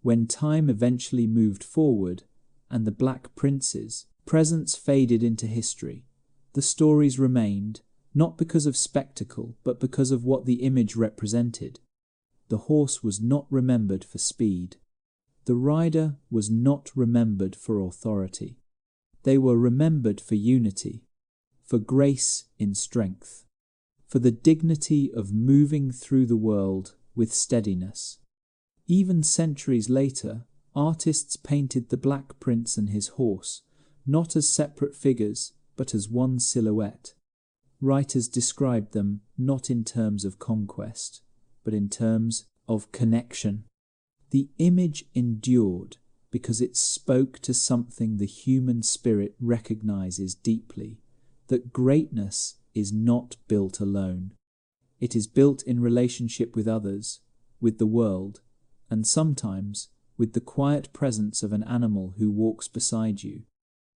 When time eventually moved forward and the Black Prince's presence faded into history, the stories remained, not because of spectacle, but because of what the image represented. The horse was not remembered for speed. The rider was not remembered for authority. They were remembered for unity, for grace in strength, for the dignity of moving through the world with steadiness. Even centuries later, artists painted the Black Prince and his horse, not as separate figures, but as one silhouette. Writers described them not in terms of conquest, but in terms of connection. The image endured because it spoke to something the human spirit recognizes deeply, that greatness is not built alone. It is built in relationship with others, with the world, and sometimes with the quiet presence of an animal who walks beside you.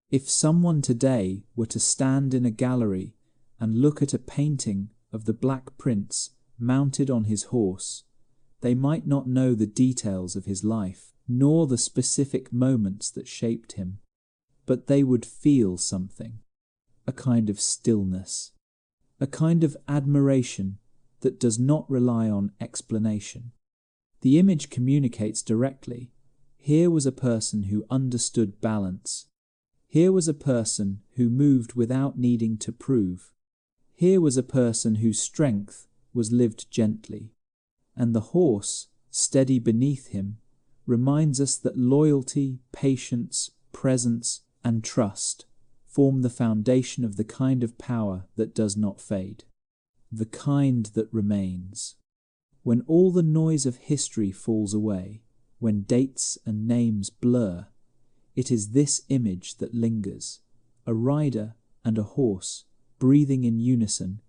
If someone today were to stand in a gallery and look at a painting of the Black Prince mounted on his horse, they might not know the details of his life, nor the specific moments that shaped him, but they would feel something, a kind of stillness, a kind of admiration that does not rely on explanation. The image communicates directly. Here was a person who understood balance. Here was a person who moved without needing to prove. Here was a person whose strength was lived gently. And the horse, steady beneath him, reminds us that loyalty, patience, presence, and trust form the foundation of the kind of power that does not fade, the kind that remains. When all the noise of history falls away, when dates and names blur, it is this image that lingers, a rider and a horse breathing in unison,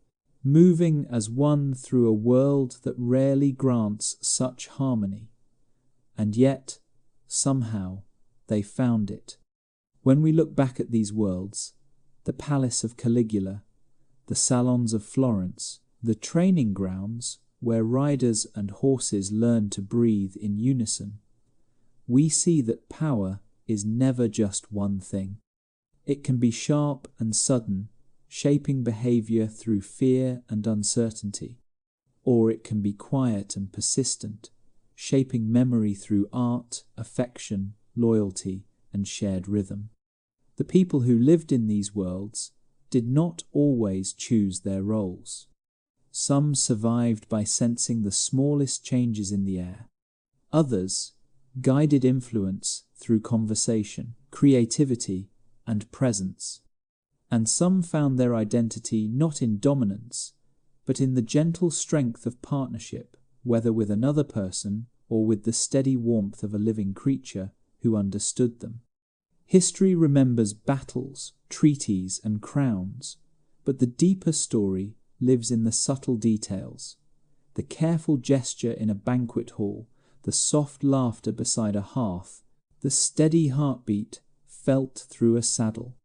moving as one through a world that rarely grants such harmony. And yet, somehow, they found it. When we look back at these worlds, the palace of Caligula, the salons of Florence, the training grounds where riders and horses learn to breathe in unison, we see that power is never just one thing. It can be sharp and sudden, shaping behavior through fear and uncertainty, or it can be quiet and persistent, shaping memory through art, affection, loyalty, and shared rhythm. The people who lived in these worlds did not always choose their roles. Some survived by sensing the smallest changes in the air, Others guided influence through conversation, creativity, and presence. And some found their identity not in dominance, but in the gentle strength of partnership, whether with another person or with the steady warmth of a living creature who understood them. History remembers battles, treaties, and crowns, but the deeper story lives in the subtle details. The careful gesture in a banquet hall, the soft laughter beside a hearth, the steady heartbeat felt through a saddle.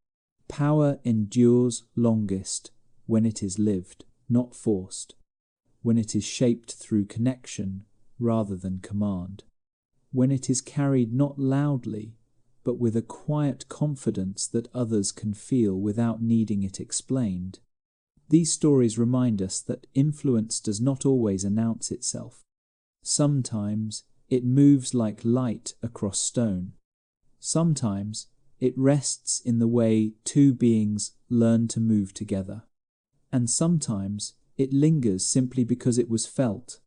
Power endures longest when it is lived, not forced, when it is shaped through connection rather than command, when it is carried not loudly, but with a quiet confidence that others can feel without needing it explained. These stories remind us that influence does not always announce itself. Sometimes it moves like light across stone. Sometimes it rests in the way two beings learn to move together. And sometimes it lingers simply because it was felt,